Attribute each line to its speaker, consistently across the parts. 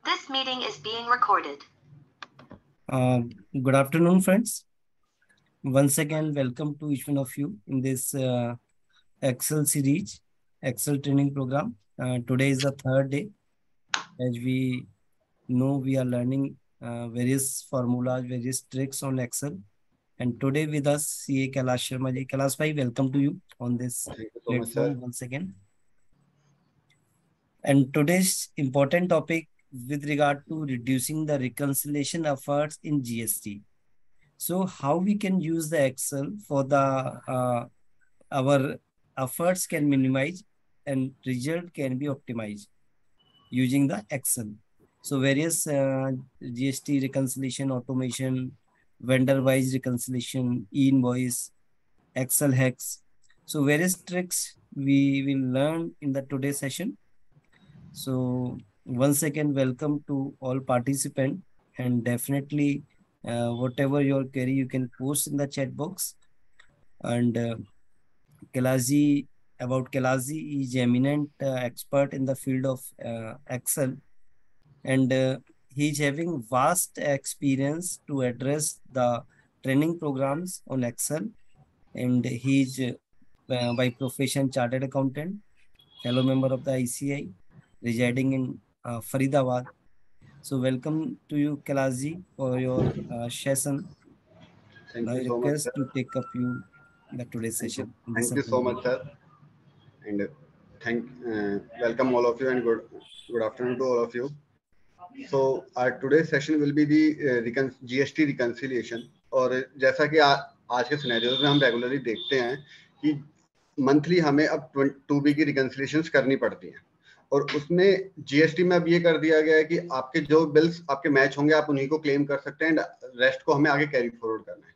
Speaker 1: This meeting is being recorded.
Speaker 2: Good afternoon, friends. Once again, welcome to each one of you in this Excel series, Excel training program. Today is the third day. As we know, we are learning various formulas, various tricks on Excel. And today with us, CA Kailash Sharma ji. Kailash bhai, welcome to you on this
Speaker 3: Thank you so much,
Speaker 2: platform
Speaker 3: sir.
Speaker 2: once again. And today's important topic with regard to reducing the reconciliation efforts in GST. So how we can use the Excel for the our efforts can minimize and result can be optimized using the Excel. So various GST reconciliation, automation, vendor-wise reconciliation, e-invoice, Excel hacks. So various tricks we will learn in the today's session. So once again, welcome to all participants, and definitely whatever your query you can post in the chat box. And Kailash is eminent expert in the field of Excel, and he is having vast experience to address the training programs on Excel, and he is by profession chartered accountant, fellow member of the ICI, residing in Faridabad. So welcome to you, Kailash, for your session.
Speaker 3: Thank
Speaker 2: Now I
Speaker 3: you so much,
Speaker 2: request
Speaker 3: sir.
Speaker 2: to take up you in the today's
Speaker 3: Thank you.
Speaker 2: session in this
Speaker 3: Thank you so
Speaker 2: upcoming.
Speaker 3: much, sir. And welcome all of you and good afternoon to all of you. So our today's session will be the GST reconciliation. और जैसा कि आज के scenarios में हम regularly देखते हैं कि मंथली हमें अब 2B की रिकंसिलिएशंस करनी पड़ती हैं, और उसमें जीएसटी में अब ये कर दिया गया है कि आपके जो बिल्स आपके मैच होंगे आप उन्हीं को क्लेम कर सकते हैं, एंड रेस्ट को हमें आगे कैरी फॉरवर्ड करना है।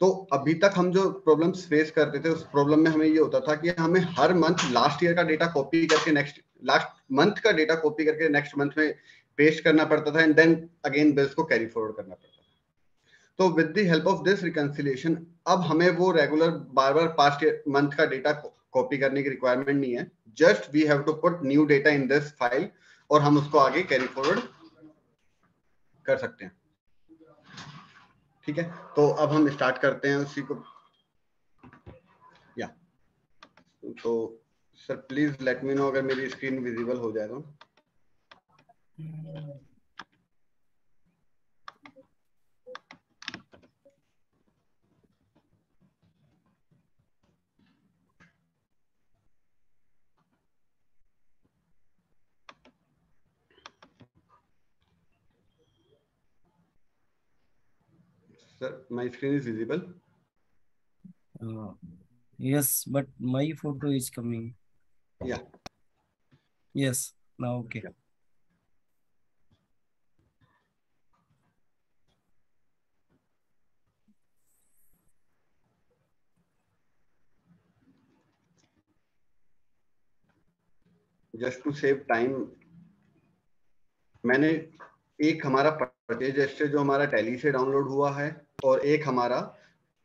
Speaker 3: तो अभी तक हम जो प्रॉब्लम्स फेस करते थे उस प्रॉब्लम में हमें ये होता था कि हमें हर मंथ लास्ट ईयर का डेटा कॉपी करके लास्ट मंथ का डेटा कॉपी करके नेक्स्ट मंथ में पेस्ट करना पड़ता था, एंड देन अगेन बिल्स को कैरी फॉरवर्ड करना पड़ता था। तो with the help of this reconciliation अब हमें वो रेगुलर बार बार पास्ट मंथ का डेटा कॉपी करने की रिक्वायरमेंट नहीं है। Just we have to put new data in this file और हम उसको आगे कैरी फॉरवर्ड कर सकते हैं। ठीक है, तो अब हम स्टार्ट करते हैं उसी को। या तो sir please let me know अगर मेरी स्क्रीन विजिबल हो जाए तो। Sir, my screen is visible.
Speaker 2: Yes, but my photo is coming.
Speaker 3: Yeah.
Speaker 2: Yes, now okay.
Speaker 3: Yeah. Just to save time, मैंने एक हमारा परचेज रजिस्टर जो हमारा टैली से डाउनलोड हुआ है और एक हमारा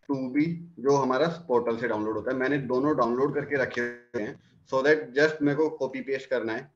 Speaker 3: 2B जो हमारा पोर्टल से डाउनलोड होता है, मैंने दोनों डाउनलोड करके रखे हुए हैं सो दैट जस्ट मेरे को कॉपी पेस्ट करना है।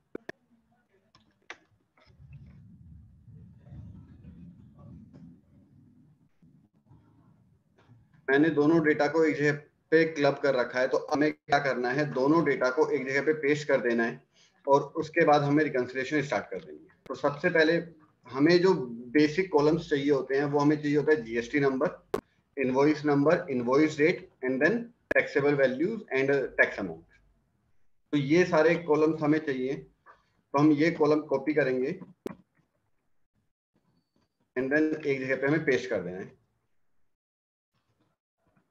Speaker 3: मैंने दोनों डेटा को एक जगह पे क्लब कर रखा है, तो हमें क्या करना है, दोनों डेटा को एक जगह पे पेस्ट कर देना है और उसके बाद हमें रिकंसिलिएशन स्टार्ट कर देंगे। तो सबसे पहले हमें जो बेसिक कॉलम्स चाहिए होते हैं वो हमें चाहिए होता है GST number, invoice number, invoice date, and then taxable values and tax amount. तो ये सारे कॉलम्स हमें चाहिए, तो हम ये कॉलम कॉपी करेंगे एंड देन एक जगह पे हमें पेस्ट कर देना है।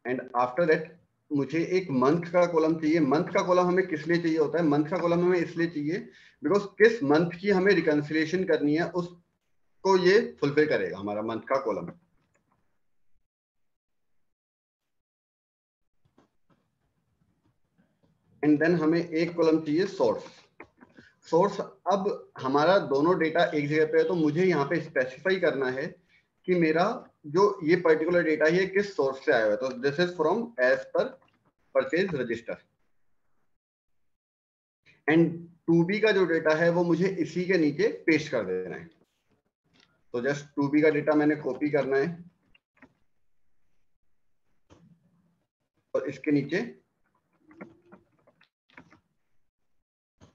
Speaker 3: एंड आफ्टर दैट मुझे एक मंथ का कॉलम चाहिए। मंथ का कॉलम हमें किस लिए चाहिए होता है? मंथ का कॉलम हमें इसलिए चाहिए बिकॉज किस मंथ की हमें रिकंसिलिएशन करनी है उसको ये फुलफिल करेगा हमारा मंथ का कॉलम। एंड देन हमें एक कॉलम चाहिए सोर्स। अब हमारा दोनों डेटा एक जगह पे है, तो मुझे यहाँ पे स्पेसिफाई करना है कि मेरा जो ये पर्टिकुलर डेटा है किस सोर्स से आया हुआ है। तो this is from as per purchase register. And 2B का जो डेटा है वो मुझे इसी के नीचे पेस्ट कर देना है। तो जस्ट 2B का डेटा मैंने कॉपी करना है और इसके नीचे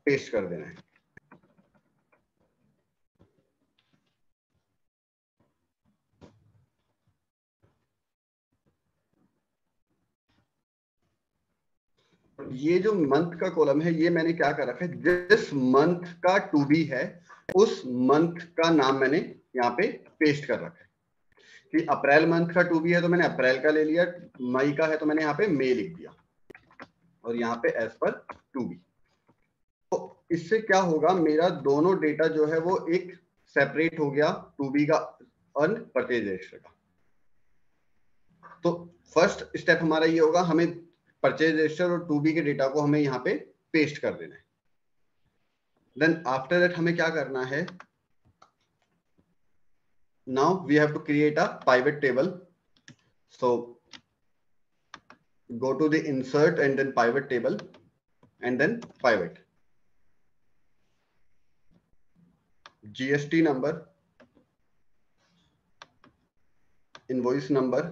Speaker 3: पेस्ट कर देना है। ये जो मंथ का कॉलम है ये मैंने क्या कर रखा है, जिस मंथ का 2B है उस मंथ का नाम मैंने यहाँ पे पेस्ट कर रखा है। कि अप्रैल मंथ का 2B है तो मैंने अप्रैल का ले लिया, मई का है तो मैंने यहाँ पे मई लिख दिया और यहाँ पे एज पर 2B। तो इससे क्या होगा, मेरा दोनों डेटा जो है वो एक सेपरेट हो गया 2B का और परचेज रजिस्टर का। तो फर्स्ट स्टेप हमारा ये होगा, हमें परचेज रजिस्टर और 2B के डेटा को हमें यहाँ पे पेस्ट कर देना है। देन आफ्टर दैट हमें क्या करना है, now we have to create a pivot table. So go to the insert and then pivot table and then pivot. GST number, invoice number,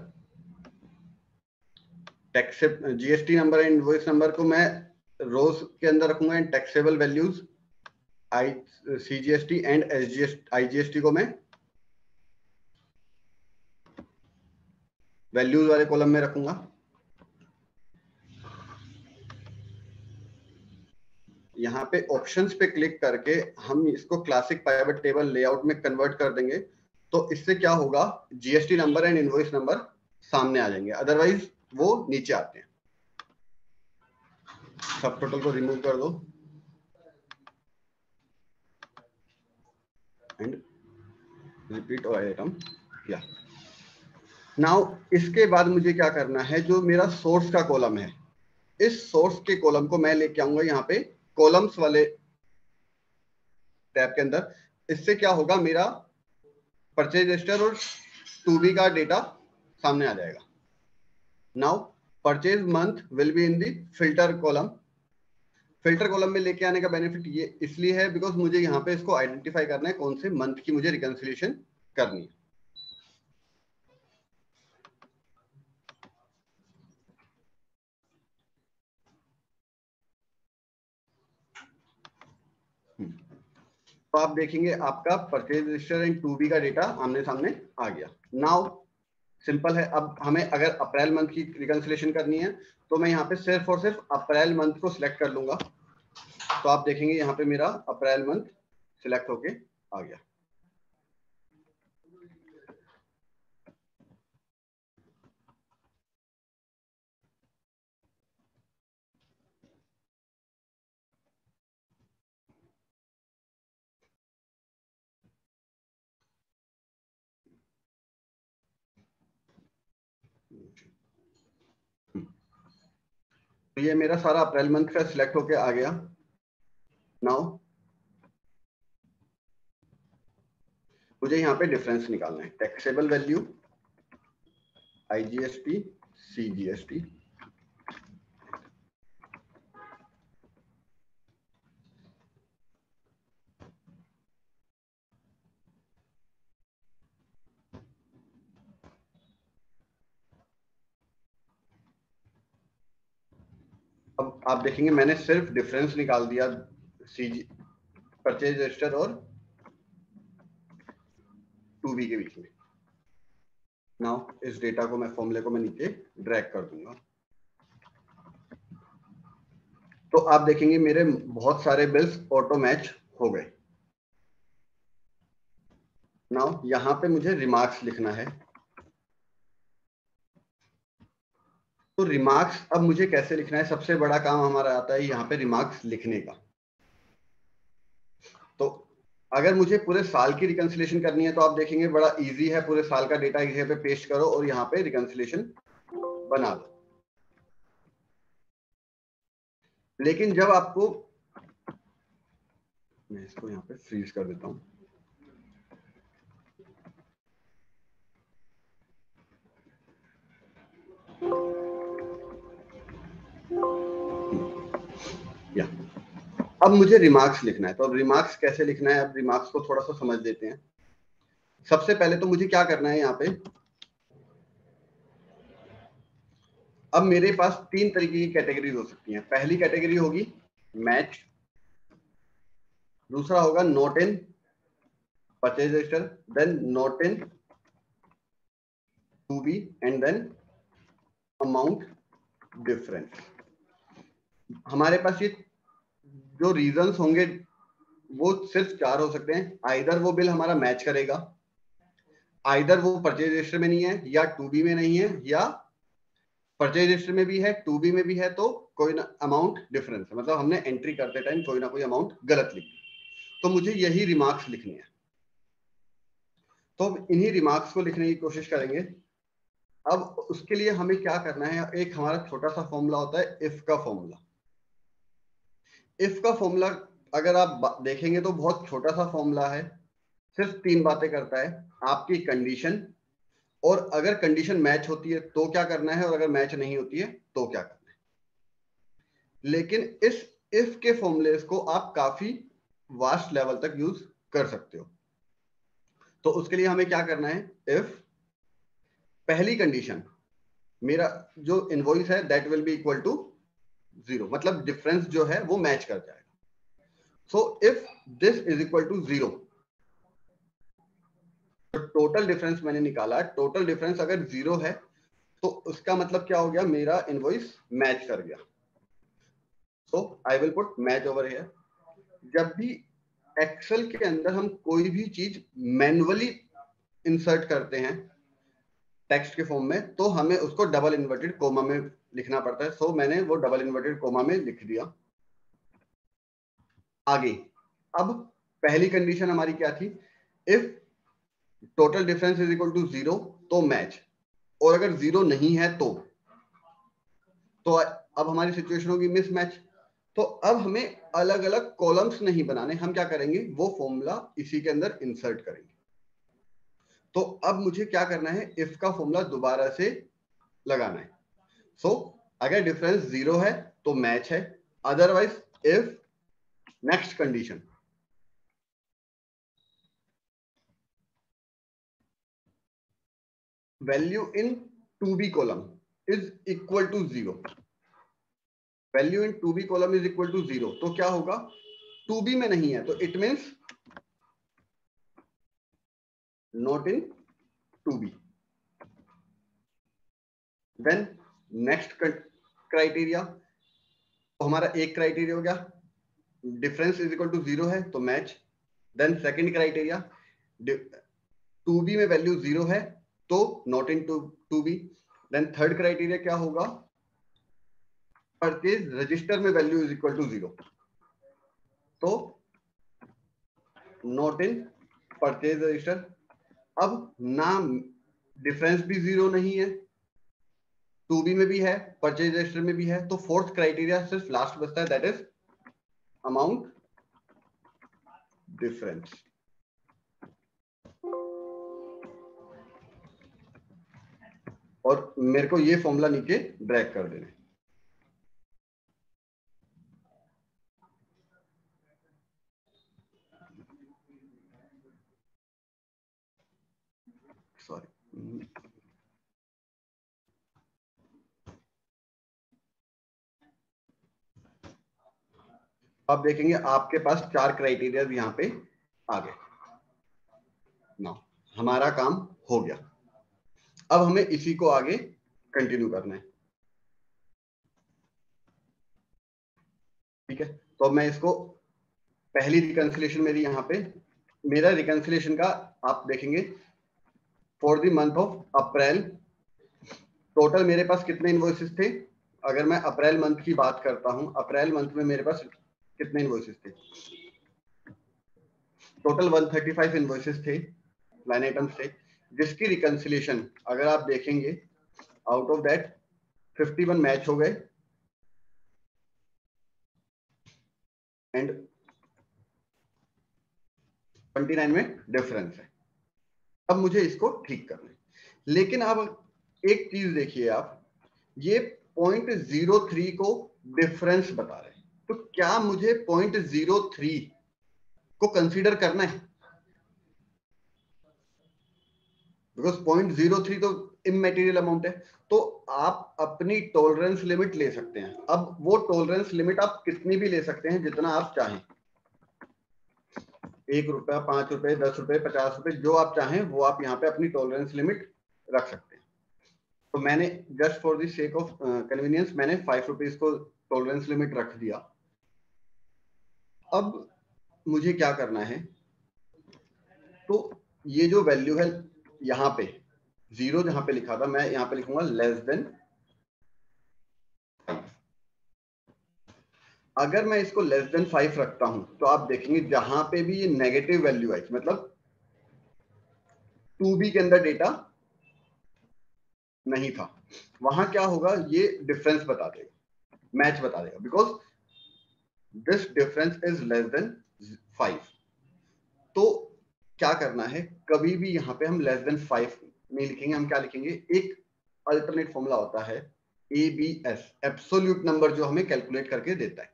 Speaker 3: GST number and invoice number को मैं रोज के अंदर रखूंगा and taxable values CGST and IGST को मैं values वाले column में रखूंगा। यहाँ पे ऑप्शंस पे क्लिक करके हम इसको क्लासिक पाइवट टेबल लेआउट में कन्वर्ट कर देंगे। तो इससे क्या होगा, GST number and invoice number सामने आ जाएंगे, अदरवाइज वो नीचे आते हैं। सब टोटल को रिमूव कर दो एंड रिपीट ऑल आइटम। या नाउ इसके बाद मुझे क्या करना है, जो मेरा सोर्स का कॉलम है, इस सोर्स के कॉलम को मैं लेके आऊंगा यहाँ पे कॉलम्स वाले टैब के अंदर। इससे क्या होगा, मेरा परचेज रजिस्टर और 2B का डेटा सामने आ जाएगा। Now purchase month will be in the filter column. Filter column में लेके आने का बेनिफिट ये इसलिए है बिकॉज मुझे यहाँ पे इसको आइडेंटिफाई करना है कौन से मंथ की मुझे रिकंसिलिएशन करनी है। तो आप देखेंगे आपका परचेज रजिस्टर एंड 2B का डेटा आमने सामने आ गया। नाउ सिंपल है, अब हमें अगर अप्रैल मंथ की रिकंसिलिएशन करनी है तो मैं यहाँ पे सिर्फ और सिर्फ अप्रैल मंथ को सिलेक्ट कर लूंगा। तो आप देखेंगे यहाँ पे मेरा अप्रैल मंथ सिलेक्ट होके आ गया। तो ये मेरा सारा अप्रैल मंथ का सिलेक्ट होके आ गया। नाउ मुझे यहाँ पे डिफरेंस निकालना है, टैक्सेबल वैल्यू IGST CGST। अब आप देखेंगे मैंने सिर्फ डिफरेंस निकाल दिया CG परचेज रजिस्टर और 2B के बीच में। नाउ इस डेटा को मैं फॉर्मूले को मैं नीचे ड्रैग कर दूंगा। तो आप देखेंगे मेरे बहुत सारे बिल्स ऑटो मैच हो गए। नाउ यहां पे मुझे रिमार्क्स लिखना है। तो रिमार्क्स अब मुझे कैसे लिखना है, सबसे बड़ा काम हमारा आता है यहाँ पे रिमार्क्स लिखने का। तो अगर मुझे पूरे साल की रिकंसिलिएशन करनी है तो आप देखेंगे बड़ा इजी है, पूरे साल का डेटा एक जगह पे पेस्ट करो और यहाँ पे रिकंसिलिएशन बना दो। लेकिन जब आपको, मैं इसको यहाँ पे फ्रीज कर देता हूँ। या अब मुझे रिमार्क्स लिखना है, तो अब रिमार्क्स कैसे लिखना है, अब रिमार्क्स को थोड़ा सा समझ लेते हैं। सबसे पहले तो मुझे क्या करना है यहाँ पे, अब मेरे पास तीन तरीके की कैटेगरीज हो सकती हैं। पहली कैटेगरी होगी मैच, दूसरा होगा not in purchase register, then not in two B, and then amount difference. हमारे पास ये जो रीजंस होंगे वो सिर्फ चार हो सकते हैं। आइदर वो बिल हमारा मैच करेगा, आइदर वो परचेज रजिस्टर में नहीं है, या टू बी में नहीं है, या परचेज रजिस्टर में भी है, टू बी में भी है, तो कोई ना अमाउंट डिफरेंस है, मतलब हमने एंट्री करते टाइम कोई ना कोई अमाउंट गलत लिखी। तो मुझे यही रिमार्क्स लिखनी है, तो इन्हीं रिमार्क्स को लिखने की कोशिश करेंगे। अब उसके लिए हमें क्या करना है, एक हमारा छोटा सा फॉर्मूला होता है इफ का फॉर्मूला। इफ का फॉर्मूला अगर आप देखेंगे तो बहुत छोटा सा फॉर्मूला है, सिर्फ तीन बातें करता है। आपकी कंडीशन, और अगर कंडीशन मैच होती है तो क्या करना है, और अगर मैच नहीं होती है तो क्या करना है। लेकिन इस इफ के फॉर्मूले को आप काफी वास्ट लेवल तक यूज कर सकते हो। तो उसके लिए हमें क्या करना है, इफ पहली कंडीशन मेरा जो इनवॉइस है that will be equal to 0, मतलब डिफरेंस जो है वो मैच कर जाएगा। So if this is equal to 0, total difference मैंने निकाला, टोटल डिफरेंस अगर 0 है तो उसका मतलब क्या हो गया, मेरा इनवॉइस मैच कर गया। So I will put match over here. जब भी एक्सेल के अंदर हम कोई भी चीज मैन्युअली इंसर्ट करते हैं टेक्स्ट के फॉर्म में, तो हमें उसको डबल इन्वर्टेड कोमा में लिखना पड़ता है। सो मैंने वो डबल इन्वर्टेड कोमा में लिख दिया। आगे अब पहली कंडीशन हमारी क्या थी, if total difference is equal to 0 तो मैच, और अगर 0 नहीं है तो अब हमारी सिचुएशन होगी मिसमैच। तो अब हमें अलग अलग कॉलम्स नहीं बनाने, हम क्या करेंगे, वो फॉर्मूला इसी के अंदर इंसर्ट करेंगे। तो अब मुझे क्या करना है, इफ का फॉर्मूला दोबारा से लगाना है। सो अगर डिफरेंस 0 है तो मैच है, otherwise if next condition value in two B column is equal to 0, value in two B column is equal to 0, तो क्या होगा, टू बी में नहीं है तो it means not in two B. Then next criteria, तो हमारा एक क्राइटेरिया हो गया, डिफरेंस इज इक्वल टू 0 है तो match. Then second criteria, two B में वैल्यू 0 है तो not in two B. Then third criteria क्या होगा, परचेज रजिस्टर में वैल्यू इज इक्वल टू 0, तो नॉट इन परचेज रजिस्टर। अब ना डिफरेंस भी 0 नहीं है, टू बी में भी है, परचेज रजिस्टर में भी है, तो फोर्थ क्राइटेरिया सिर्फ लास्ट बचता है, दैट इज अमाउंट डिफरेंस। और मेरे को ये फॉर्मूला नीचे ड्रैग कर देना है। सॉरी, अब देखेंगे आपके पास चार क्राइटेरिया यहां पे आ गए। नाउ हमारा काम हो गया, अब हमें इसी को आगे कंटिन्यू करना है। ठीक है, तो मैं इसको पहली रिकंसिलिएशन मेरी यहां पे, मेरा रिकंसिलिएशन का आप देखेंगे for the month of April, total मेरे पास कितने इनवॉइसेस थे। अगर मैं अप्रैल मंथ की बात करता हूं, अप्रैल मंथ में मेरे पास कितने इनवॉइसेस थे, टोटल 135 इनवॉइसेस थे, लाइन आइटम्स थे, जिसकी रिकंसिलिएशन अगर आप देखेंगे आउट ऑफ दैट 51 मैच हो गए एंड 29 में डिफरेंस है। अब मुझे इसको ठीक करना है, लेकिन अब एक चीज देखिए आप, ये 0.03 को डिफरेंस बता रहे हैं, तो तो क्या मुझे 0.03 को कंसीडर करना है? बिकॉज 0.03 तो इमैटेरियल अमाउंट है, तो आप अपनी टॉलरेंस लिमिट ले सकते हैं। अब वो टॉलरेंस लिमिट आप कितनी भी ले सकते हैं, जितना आप चाहें, 1 रुपया, 5 रुपए, 10 रुपए, 50 रुपए, जो आप चाहें वो आप यहाँ पे अपनी टॉलरेंस लिमिट रख सकते हैं। तो मैंने just for the sake of convenience मैंने 5 रुपीज को टॉलरेंस लिमिट रख दिया। अब मुझे क्या करना है, तो ये जो वैल्यू है यहाँ पे 0 जहां पे लिखा था, मैं यहाँ पे लिखूंगा लेस देन। अगर मैं इसको लेस देन 5 रखता हूं तो आप देखेंगे जहां पे भी ये नेगेटिव वैल्यू आई, मतलब 2b के अंदर डेटा नहीं था, वहां क्या होगा, ये डिफरेंस बता देगा, मैच बता देगा, because this difference is less than 5। तो क्या करना है, कभी भी यहाँ पे हम लेस देन 5 नहीं लिखेंगे, हम क्या लिखेंगे, एक अल्टरनेट फॉर्मूला होता है ABS, एब्सोल्यूट नंबर, जो हमें कैलकुलेट करके देता है।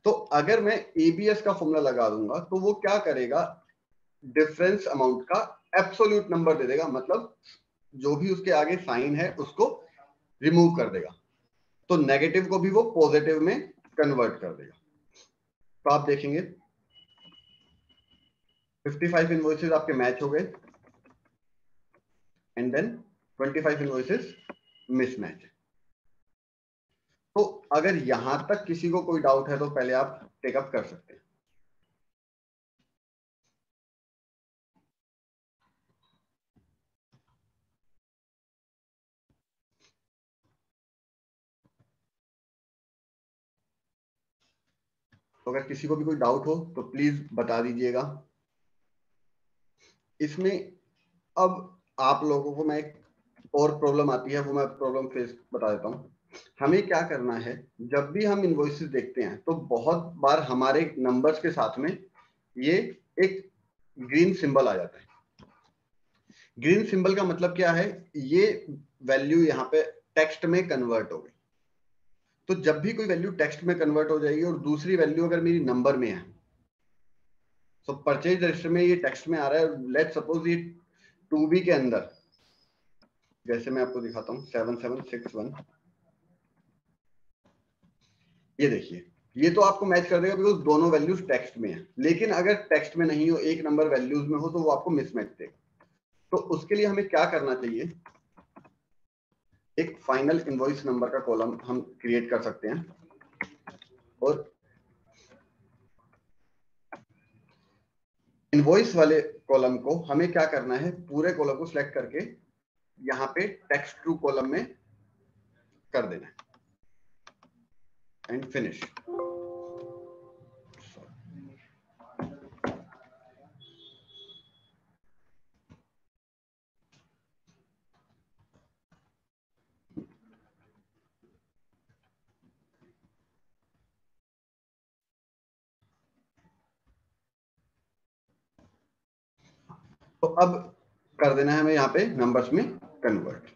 Speaker 3: तो अगर मैं ABS का फॉर्मूला लगा दूंगा तो वो क्या करेगा, डिफरेंस अमाउंट का एब्सोल्यूट नंबर दे देगा, मतलब जो भी उसके आगे साइन है उसको रिमूव कर देगा, तो नेगेटिव को भी वो पॉजिटिव में कन्वर्ट कर देगा। तो आप देखेंगे 55 इनवॉइसेस आपके मैच हो गए, एंड देन 25 इनवॉइसेस मिसमैच। तो अगर यहां तक किसी को कोई डाउट है तो पहले आप टेकअप कर सकते हैं। तो अगर किसी को भी कोई डाउट हो तो प्लीज बता दीजिएगा। इसमें अब आप लोगों को मैं एक और प्रॉब्लम आती है, वो मैं प्रॉब्लम फेस बता देता हूं। हमें क्या करना है, जब भी हम इनवॉइसेस देखते हैं तो बहुत बार हमारे नंबर्स के साथ में ये एक ग्रीन सिंबल आ जाता है। ग्रीन सिंबल का मतलब क्या है, ये वैल्यू यहाँ पे टेक्स्ट में कन्वर्ट हो गई। तो जब भी कोई वैल्यू टेक्स्ट में कन्वर्ट हो जाएगी और दूसरी वैल्यू अगर मेरी नंबर में है, तो परचेज रजिस्टर में ये टेक्स्ट में आ रहा है, लेट सपोज ये 2b के अंदर, जैसे मैं आपको दिखाता हूं 7761, ये देखिए, ये तो आपको मैच कर देगा बिकॉज दोनों वैल्यूज टेक्स्ट में है। लेकिन अगर टेक्स्ट में नहीं हो, एक नंबर वैल्यूज में हो, तो वो आपको मिसमैच देगा। तो उसके लिए हमें क्या करना चाहिए, एक फाइनल इनवॉइस नंबर का कॉलम हम क्रिएट कर सकते हैं, और इनवॉइस वाले कॉलम को हमें क्या करना है, पूरे कॉलम को सिलेक्ट करके यहाँ पे टेक्स्ट टू कॉलम में कर देना है, एंड फिनिश। तो अब कर देना है हमें यहाँ पे नंबर्स में कन्वर्ट।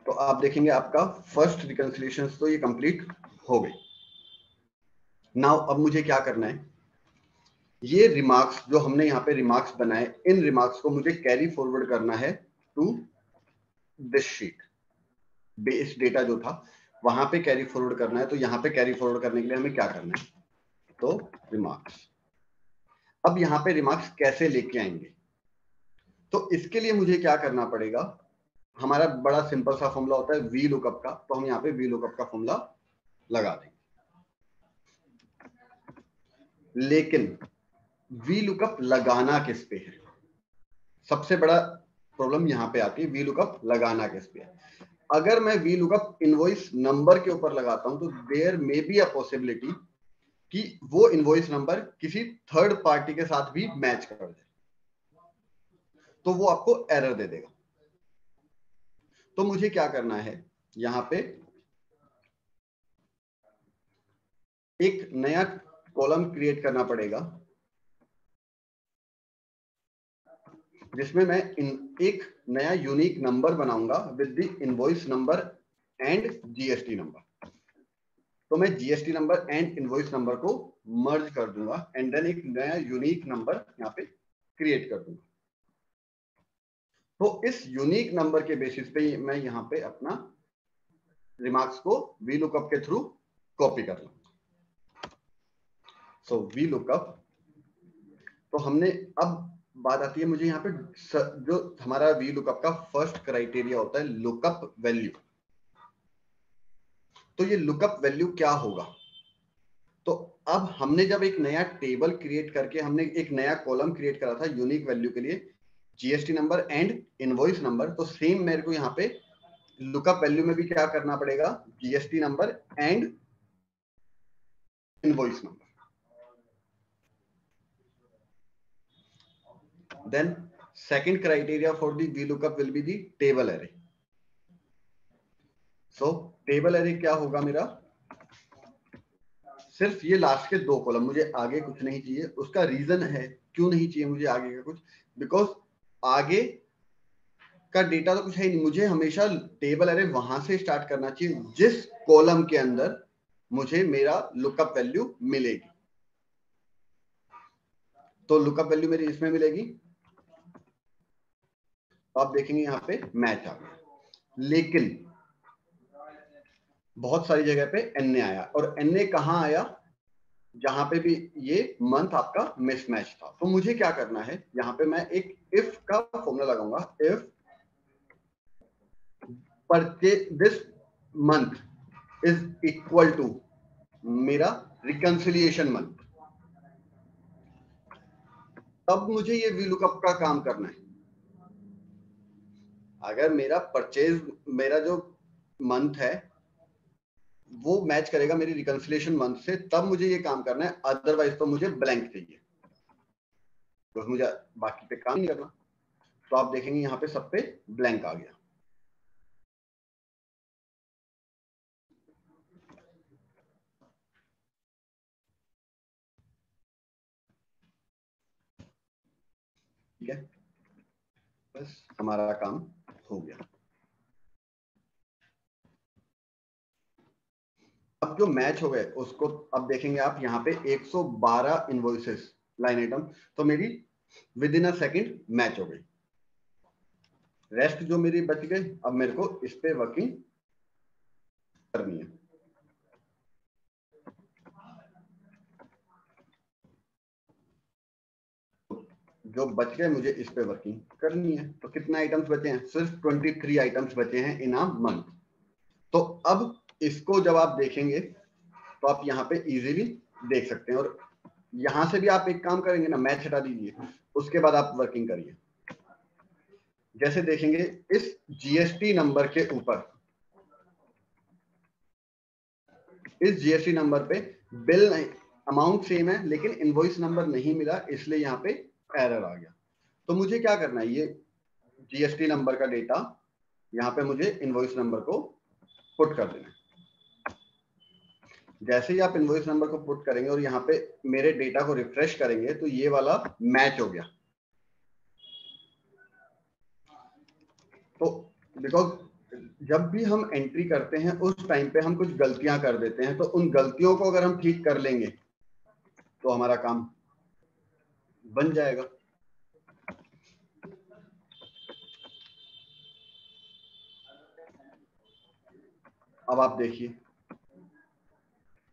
Speaker 3: तो आप देखेंगे आपका फर्स्ट रिकंसिलिएशन तो ये कंप्लीट हो गई। नाउ अब मुझे क्या करना है, ये रिमार्क्स जो हमने यहाँ पे रिमार्क्स बनाए, इन रिमार्क्स को मुझे कैरी फॉरवर्ड करना है to this sheet. Base data जो था वहां पे कैरी फॉरवर्ड करना है। तो यहाँ पे कैरी फॉरवर्ड करने के लिए हमें क्या करना है, तो रिमार्क्स। अब यहाँ पे रिमार्क्स कैसे लेके आएंगे, तो इसके लिए मुझे क्या करना पड़ेगा, हमारा बड़ा सिंपल सा फॉर्मूला होता है वी लुकअप का। तो हम यहाँ पे वी लुकअप का फॉर्मूला लगा देंगे। लेकिन वी लुकअप लगाना किस पे है, सबसे बड़ा प्रॉब्लम यहाँ पे आती है, वी लुकअप लगाना किस पे है। अगर मैं वी लुकअप इनवॉइस नंबर के ऊपर लगाता हूं तो there may be a possibility कि वो इनवॉइस नंबर किसी थर्ड पार्टी के साथ भी मैच कर दे, तो वो आपको एरर दे देगा। तो मुझे क्या करना है, यहां पे एक नया कॉलम क्रिएट करना पड़ेगा जिसमें मैं एक नया यूनिक नंबर बनाऊंगा with the invoice number and GST number. तो मैं GST number and invoice number को मर्ज कर दूंगा एंड देन एक नया यूनिक नंबर यहाँ पे क्रिएट कर दूंगा। तो इस यूनिक नंबर के बेसिस पे मैं यहाँ पे अपना रिमार्क्स को वी लुकअप के थ्रू कॉपी कर लूंगा। सो वी लुकअप, तो हमने अब बात आती है मुझे यहाँ पे जो हमारा वी लुकअप का फर्स्ट क्राइटेरिया होता है लुकअप वैल्यू। तो ये लुकअप वैल्यू क्या होगा, तो अब हमने जब एक नया टेबल क्रिएट करके हमने एक नया कॉलम क्रिएट करा था यूनिक वैल्यू के लिए GST number and invoice number, तो सेम मेरे को यहाँ पे लुकअप वैल्यू में भी क्या करना पड़ेगा, GST number and invoice number. Then second criteria for the VLOOKUP will be the table array. So table array क्या होगा मेरा, सिर्फ ये लास्ट के दो कॉलम, मुझे आगे कुछ नहीं चाहिए। उसका रीजन है क्यों नहीं चाहिए मुझे आगे का कुछ, बिकॉज आगे का डेटा तो कुछ है ही नहीं। मुझे हमेशा टेबल अरे वहां से स्टार्ट करना चाहिए जिस कॉलम के अंदर मुझे मेरा लुकअप वैल्यू मिलेगी। तो लुकअप वैल्यू मेरी इसमें मिलेगी, तो आप देखेंगे यहाँ पे मैच आ गया, लेकिन बहुत सारी जगह पे एनए आया, और एनए कहाँ आया, जहां पे भी ये मंथ आपका मिसमैच था। तो मुझे क्या करना है, यहाँ पे मैं एक इफ का फॉर्मूला लगाऊंगा, if purchase this month is equal to मेरा रिकंसिलिएशन मंथ, तब मुझे ये वीलुकअप का काम करना है। अगर मेरा परचेज, मेरा जो मंथ है वो मैच करेगा मेरी रिकंसिलिएशन मंथ से, तब मुझे ये काम करना है, अदरवाइज तो मुझे ब्लैंक चाहिए, तो मुझे बाकी पे काम नहीं करना। तो आप देखेंगे यहाँ पे सब पे ब्लैंक आ गया। ठीक है, बस हमारा काम हो गया। अब जो मैच हो गए उसको अब देखेंगे आप यहाँ पे 112 इनवॉइसेस लाइन आइटम, तो मेरी with in a second match हो गई। रेस्ट जो मेरी बच गई, अब मेरे को इस पे वर्किंग करनी है। जो बच गए मुझे इस पे वर्किंग करनी है। तो कितने आइटम्स बचे हैं, सिर्फ 23 आइटम्स बचे हैं इन अ मंथ। तो अब इसको जब आप देखेंगे तो आप यहाँ पे इजीली देख सकते हैं, और यहां से भी आप एक काम करेंगे ना, मैच हटा दीजिए, उसके बाद आप वर्किंग करिए। जैसे देखेंगे इस जीएसटी नंबर के ऊपर, इस जीएसटी नंबर पे बिल अमाउंट सेम है लेकिन इनवॉइस नंबर नहीं मिला, इसलिए यहाँ पे एरर आ गया। तो मुझे क्या करना है, ये जीएसटी नंबर का डेटा यहाँ पे मुझे इनवॉइस नंबर को पुट कर देना है। जैसे ही आप इनवॉइस नंबर को पुट करेंगे और यहाँ पे मेरे डेटा को रिफ्रेश करेंगे तो ये वाला मैच हो गया। तो बिकॉज जब भी हम एंट्री करते हैं उस टाइम पे हम कुछ गलतियां कर देते हैं, तो उन गलतियों को अगर हम ठीक कर लेंगे तो हमारा काम बन जाएगा। अब आप देखिए,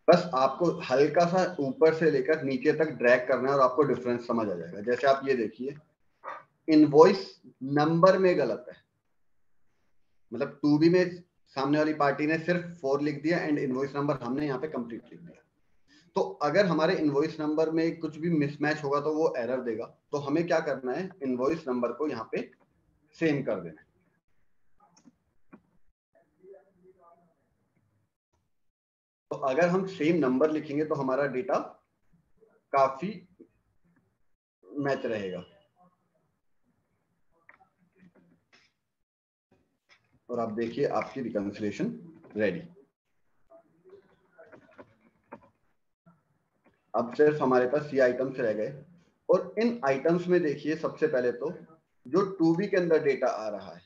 Speaker 3: बस आपको हल्का सा ऊपर से लेकर नीचे तक ड्रैग करना है और आपको डिफरेंस समझ आ जाएगा। जैसे आप ये देखिए, इनवॉइस नंबर में गलत है, मतलब 2B में सामने वाली पार्टी ने सिर्फ 4 लिख दिया एंड इनवॉइस नंबर हमने यहाँ पे कंप्लीट लिख दिया। तो अगर हमारे इनवॉइस नंबर में कुछ भी मिसमैच होगा तो वो एरर देगा। तो हमें क्या करना है, इनवॉइस नंबर को यहाँ पे सेम कर देना है। तो अगर हम सेम नंबर लिखेंगे तो हमारा डेटा काफी मैच रहेगा। और आप देखिए आपकी रिकंसिलिएशन रेडी। अब सिर्फ हमारे पास ये आइटम्स रह गए, और इन आइटम्स में देखिए सबसे पहले तो जो टू बी के अंदर डेटा आ रहा है,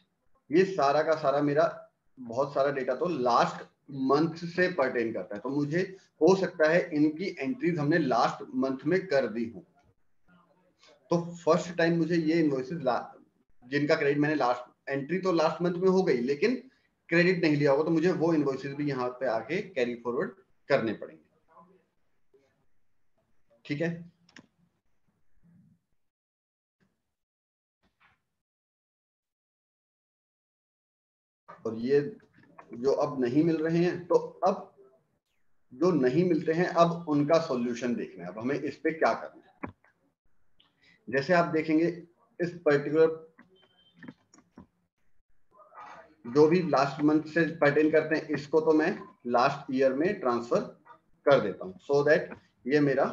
Speaker 3: ये सारा का सारा मेरा बहुत सारा डेटा तो लास्ट मंथ से परटेन करता है। तो मुझे हो सकता है इनकी एंट्रीज हमने लास्ट मंथ में कर दी हो। तो फर्स्ट टाइम मुझे ये इनवॉइसेस जिनका क्रेडिट मैंने लास्ट एंट्री तो लास्ट मंथ में हो गई, लेकिन क्रेडिट नहीं लिया होगा, तो मुझे वो इनवॉइसेस भी यहाँ पे आके कैरी फॉरवर्ड करने पड़ेंगे। ठीक है। और ये जो अब नहीं मिल रहे हैं, तो अब जो नहीं मिलते हैं अब उनका सॉल्यूशन देखना है। अब हमें इस पे क्या करना है। जैसे आप देखेंगे इस पर्टिकुलर जो भी लास्ट मंथ से पर्टेन करते हैं, इसको तो मैं लास्ट ईयर में ट्रांसफर कर देता हूं, सो दैट ये मेरा,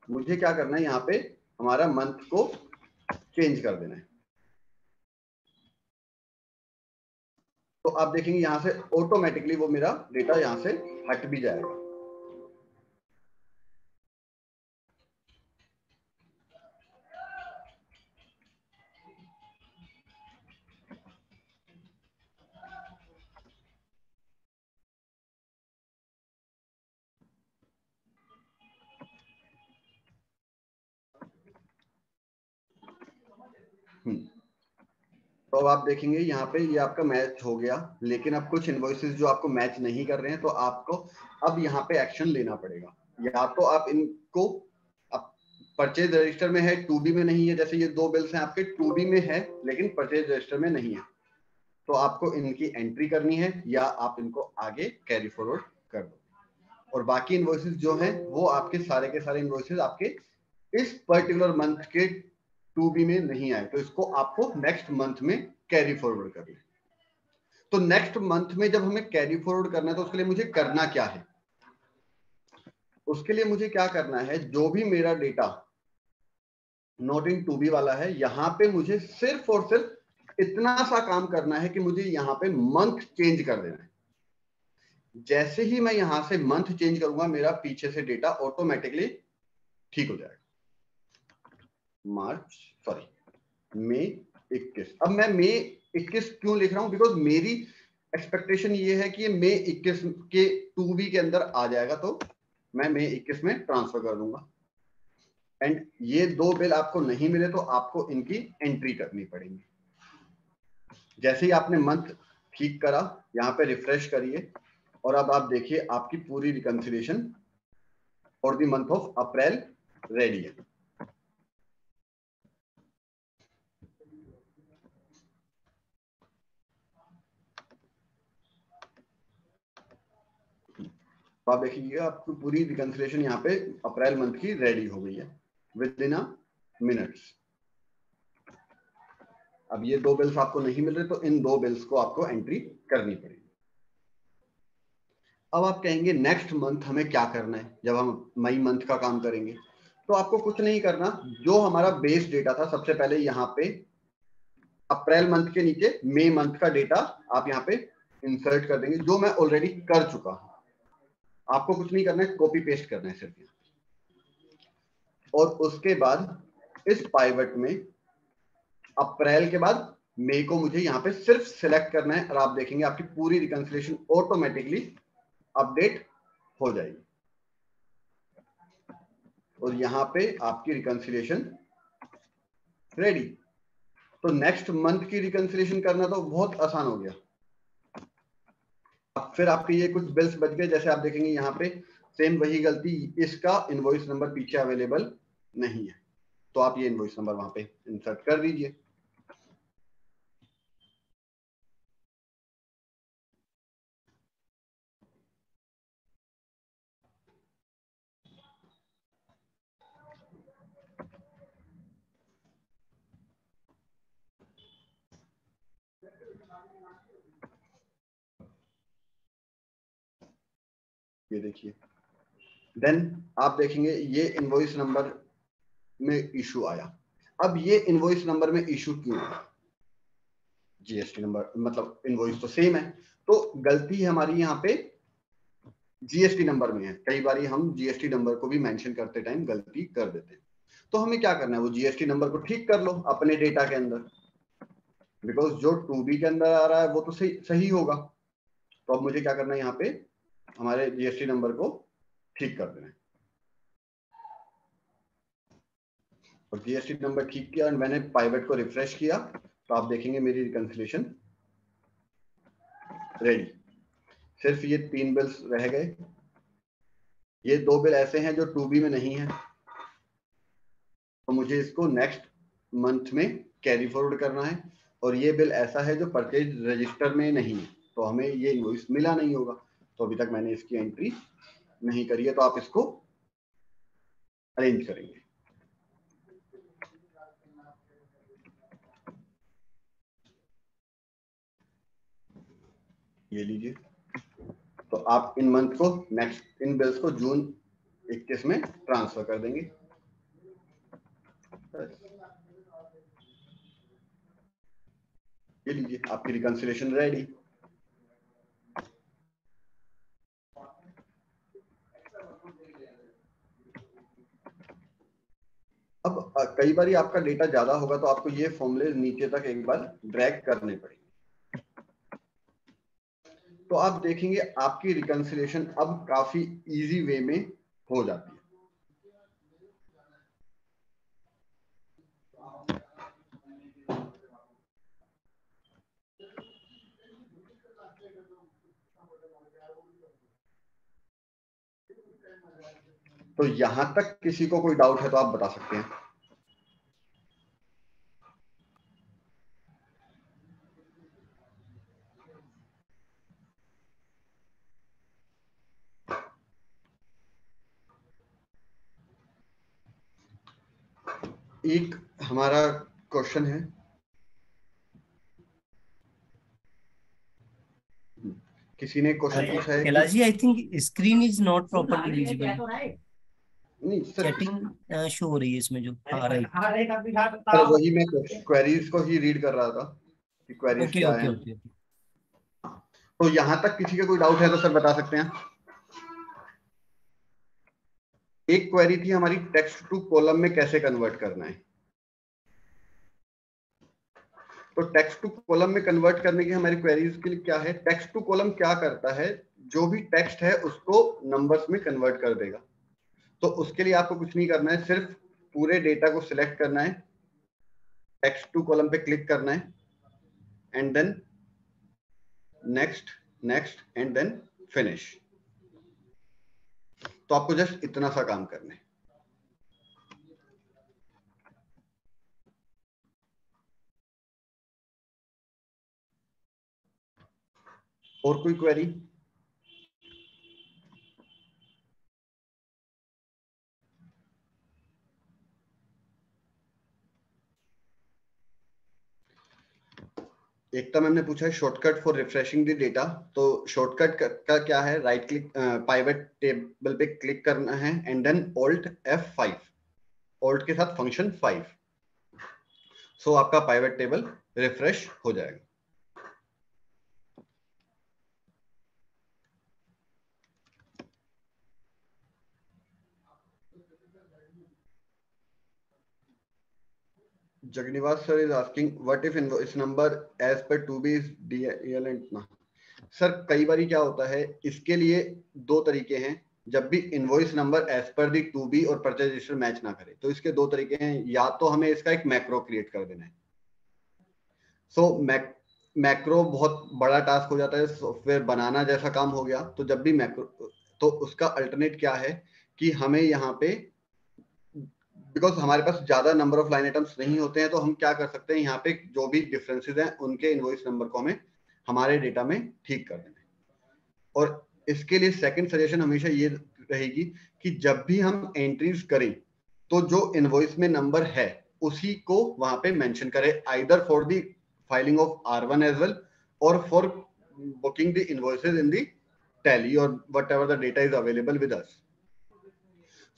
Speaker 3: मुझे क्या करना है यहाँ पे हमारा मंथ को चेंज कर देना है। तो आप देखेंगे यहां से ऑटोमेटिकली वो मेरा डेटा यहां से हट भी जाएगा। तो अब आप देखेंगे यहाँ पे ये आपका मैच हो गया, लेकिन अब कुछ इनवॉइसेस जो आपको मैच नहीं कर रहे हैं, तो आपको अब यहाँ पे एक्शन लेना पड़ेगा। या तो आप इनको परचेज रजिस्टर में है, टू बी में नहीं है, जैसे ये दो बिल्स हैं आपके टू बी में है लेकिन परचेज रजिस्टर में नहीं है, तो आपको इनकी एंट्री करनी है या आप इनको आगे कैरी फॉरवर्ड कर दो। और बाकी इनवॉइसेस जो हैं वो आपके सारे के सारे इनवॉइसेस आपके इस पर्टिकुलर मंथ के टू बी में नहीं आए, तो इसको आपको नेक्स्ट मंथ में कैरी फॉरवर्ड करना है। तो नेक्स्ट मंथ में जब हमें कैरी फॉरवर्ड करना है, तो उसके लिए मुझे करना क्या है। उसके लिए मुझे क्या करना है, जो भी मेरा data not in two B वाला है, यहां पे मुझे सिर्फ और सिर्फ इतना सा काम करना है कि मुझे यहां पे मंथ चेंज कर देना है। जैसे ही मैं यहां से मंथ चेंज करूंगा, मेरा पीछे से डेटा ऑटोमेटिकली ठीक हो जाएगा। मार्च सॉरी मई 21। अब मैं मई 21 क्यों लिख रहा हूं, बिकॉज मेरी एक्सपेक्टेशन ये है कि ये मई 21 के टू बी के अंदर आ जाएगा, तो मैं मई 21 में ट्रांसफर कर दूंगा। एंड ये दो बिल आपको नहीं मिले तो आपको इनकी एंट्री करनी पड़ेगी। जैसे ही आपने मंथ ठीक करा, यहाँ पे रिफ्रेश करिए, और अब आप देखिए आपकी पूरी reconciliation for the month of April ready है। तो आप देखिए आपकी पूरी रिकंसिलिएशन यहाँ पे अप्रैल मंथ की रेडी हो गई है विद इन अ मिनट्स। अब ये दो बिल्स आपको नहीं मिल रहे, तो इन दो बिल्स को आपको एंट्री करनी पड़ेगी। अब आप कहेंगे नेक्स्ट मंथ हमें क्या करना है, जब हम मई मंथ का काम करेंगे। तो आपको कुछ नहीं करना, जो हमारा बेस डेटा था सबसे पहले यहाँ पे अप्रैल मंथ के नीचे मई मंथ का डेटा आप यहाँ पे इंसर्ट कर देंगे, जो मैं ऑलरेडी कर चुका हूं। आपको कुछ नहीं करना है, कॉपी पेस्ट करना है सिर्फ। और उसके बाद इस पाइवट में अप्रैल के बाद मई को मुझे यहाँ पे सिर्फ सिलेक्ट करना है, और आप देखेंगे आपकी पूरी रिकंसिलिएशन ऑटोमेटिकली अपडेट हो जाएगी। और यहाँ पे आपकी रिकंसिलिएशन रेडी। तो नेक्स्ट मंथ की रिकंसिलिएशन करना तो बहुत आसान हो गया। अब फिर आपके ये कुछ बिल्स बच गए, जैसे आप देखेंगे यहाँ पे सेम वही गलती, इसका इनवॉइस नंबर पीछे अवेलेबल नहीं है, तो आप ये इनवॉइस नंबर वहां पे इंसर्ट कर दीजिए। ये देखिए, देन आप देखेंगे ये इनवॉइस नंबर में इशू आया। अब ये इनवॉइस नंबर में इशू क्यों आया? जीएसटी नंबर मतलब इनवॉइस तो सेम है, तो गलती हमारी यहाँ पे जीएसटी नंबर में है। कई बार हम जीएसटी नंबर को भी मेंशन करते टाइम गलती कर देते हैं। तो हमें क्या करना है, वो जीएसटी नंबर को ठीक कर लो अपने डेटा के अंदर, बिकॉज जो 2B के अंदर आ रहा है वो तो सही होगा। तो अब मुझे क्या करना है, यहाँ पे हमारे जीएसटी नंबर को ठीक कर देना है। और जीएसटी नंबर ठीक किया और मैंने पाइवेट को रिफ्रेश किया, तो आप देखेंगे मेरी रिकंसिलिएशन रेडी। सिर्फ ये 3 बिल्स रह गए। ये 2 बिल ऐसे हैं जो 2B में नहीं है, तो मुझे इसको नेक्स्ट मंथ में कैरी फॉरवर्ड करना है। और ये बिल ऐसा है जो परचेज रजिस्टर में नहीं है, तो हमें ये इनवॉइस मिला नहीं होगा, तो अभी तक मैंने इसकी एंट्री नहीं करी है, तो आप इसको अरेंज करेंगे। ये लीजिए, तो आप इन मंथ को नेक्स्ट इन बिल्स को जून 21 में ट्रांसफर कर देंगे। ये लीजिए, आपकी रिकंसिलिएशन रेडी। अब कई बार आपका डेटा ज्यादा होगा, तो आपको ये फॉर्मूले नीचे तक एक बार ड्रैग करने पड़ेंगे। तो आप देखेंगे आपकी रिकंसिलिएशन अब काफी इजी वे में हो जाती है। तो यहां तक किसी को कोई डाउट है तो आप बता सकते हैं। एक हमारा क्वेश्चन है, किसी ने क्वेश्चन पूछा है
Speaker 2: Kailash ji, I think screen is not properly visible.
Speaker 3: नहीं सर,
Speaker 2: चैटिंग शो हो रही है इसमें जो आ रही है।
Speaker 3: सर वही मैं क्वेरीज को ही रीड कर रहा था कि क्वेरीज
Speaker 2: ओके
Speaker 3: क्या
Speaker 2: ओके
Speaker 3: है।
Speaker 2: ओके।
Speaker 3: तो यहां तक किसी का कोई डाउट है तो सर बता सकते हैं। एक क्वेरी थी हमारी, टेक्स्ट टू कॉलम में कैसे कन्वर्ट करना है। तो टेक्स्ट टू कॉलम में कन्वर्ट करने की हमारी क्वेरीज के लिए क्या है, टेक्स्ट टू कॉलम क्या करता है, जो भी टेक्स्ट है उसको नंबर्स में कन्वर्ट कर देगा। तो उसके लिए आपको कुछ नहीं करना है, सिर्फ पूरे डेटा को सिलेक्ट करना है, टेक्स्ट टू कॉलम पे क्लिक करना है, and then next next and then finish. तो आपको जस्ट इतना सा काम करना है। और कोई क्वेरी? एकता मैम ने पूछा है shortcut for refreshing the data. तो शॉर्टकट का क्या है, राइट क्लिक पाइवेट टेबल पे क्लिक करना है and then alt F5, alt के साथ फंक्शन 5, सो आपका पाइवेट टेबल रिफ्रेश हो जाएगा। Jagnivas sir is asking what if invoice number as per 2B is DL and ना। सर कई बार क्या होता है, इसके लिए दो तरीके हैं। जब भी इनवॉइस नंबर एज पर दी 2B और परचेज रजिस्टर मैच ना करे, तो इसके दो तरीके हैं। या तो हमें इसका एक मैक्रो क्रिएट कर देना है। सो मैक्रो बहुत बड़ा टास्क हो जाता है, सॉफ्टवेयर बनाना जैसा काम हो गया। तो जब भी मैक्रो, तो उसका अल्टरनेट क्या है कि हमें यहाँ पे, बिकॉज हमारे पास ज्यादा नंबर ऑफ लाइन आइटम्स नहीं होते हैं, तो हम क्या कर सकते हैं, यहाँ पे जो भी डिफरेंसेस हैं उनके इनवॉइस नंबर को हमें हमारे डेटा में ठीक कर देना है। और इसके लिए सेकंड सजेशन हमेशा ये रहेगी कि जब भी हम एंट्रीज करें, तो जो इनवॉइस में नंबर है उसी को वहां पे मेंशन करें, either for the filing of R1 as well और for booking the invoices in the tally or whatever the data is available with us.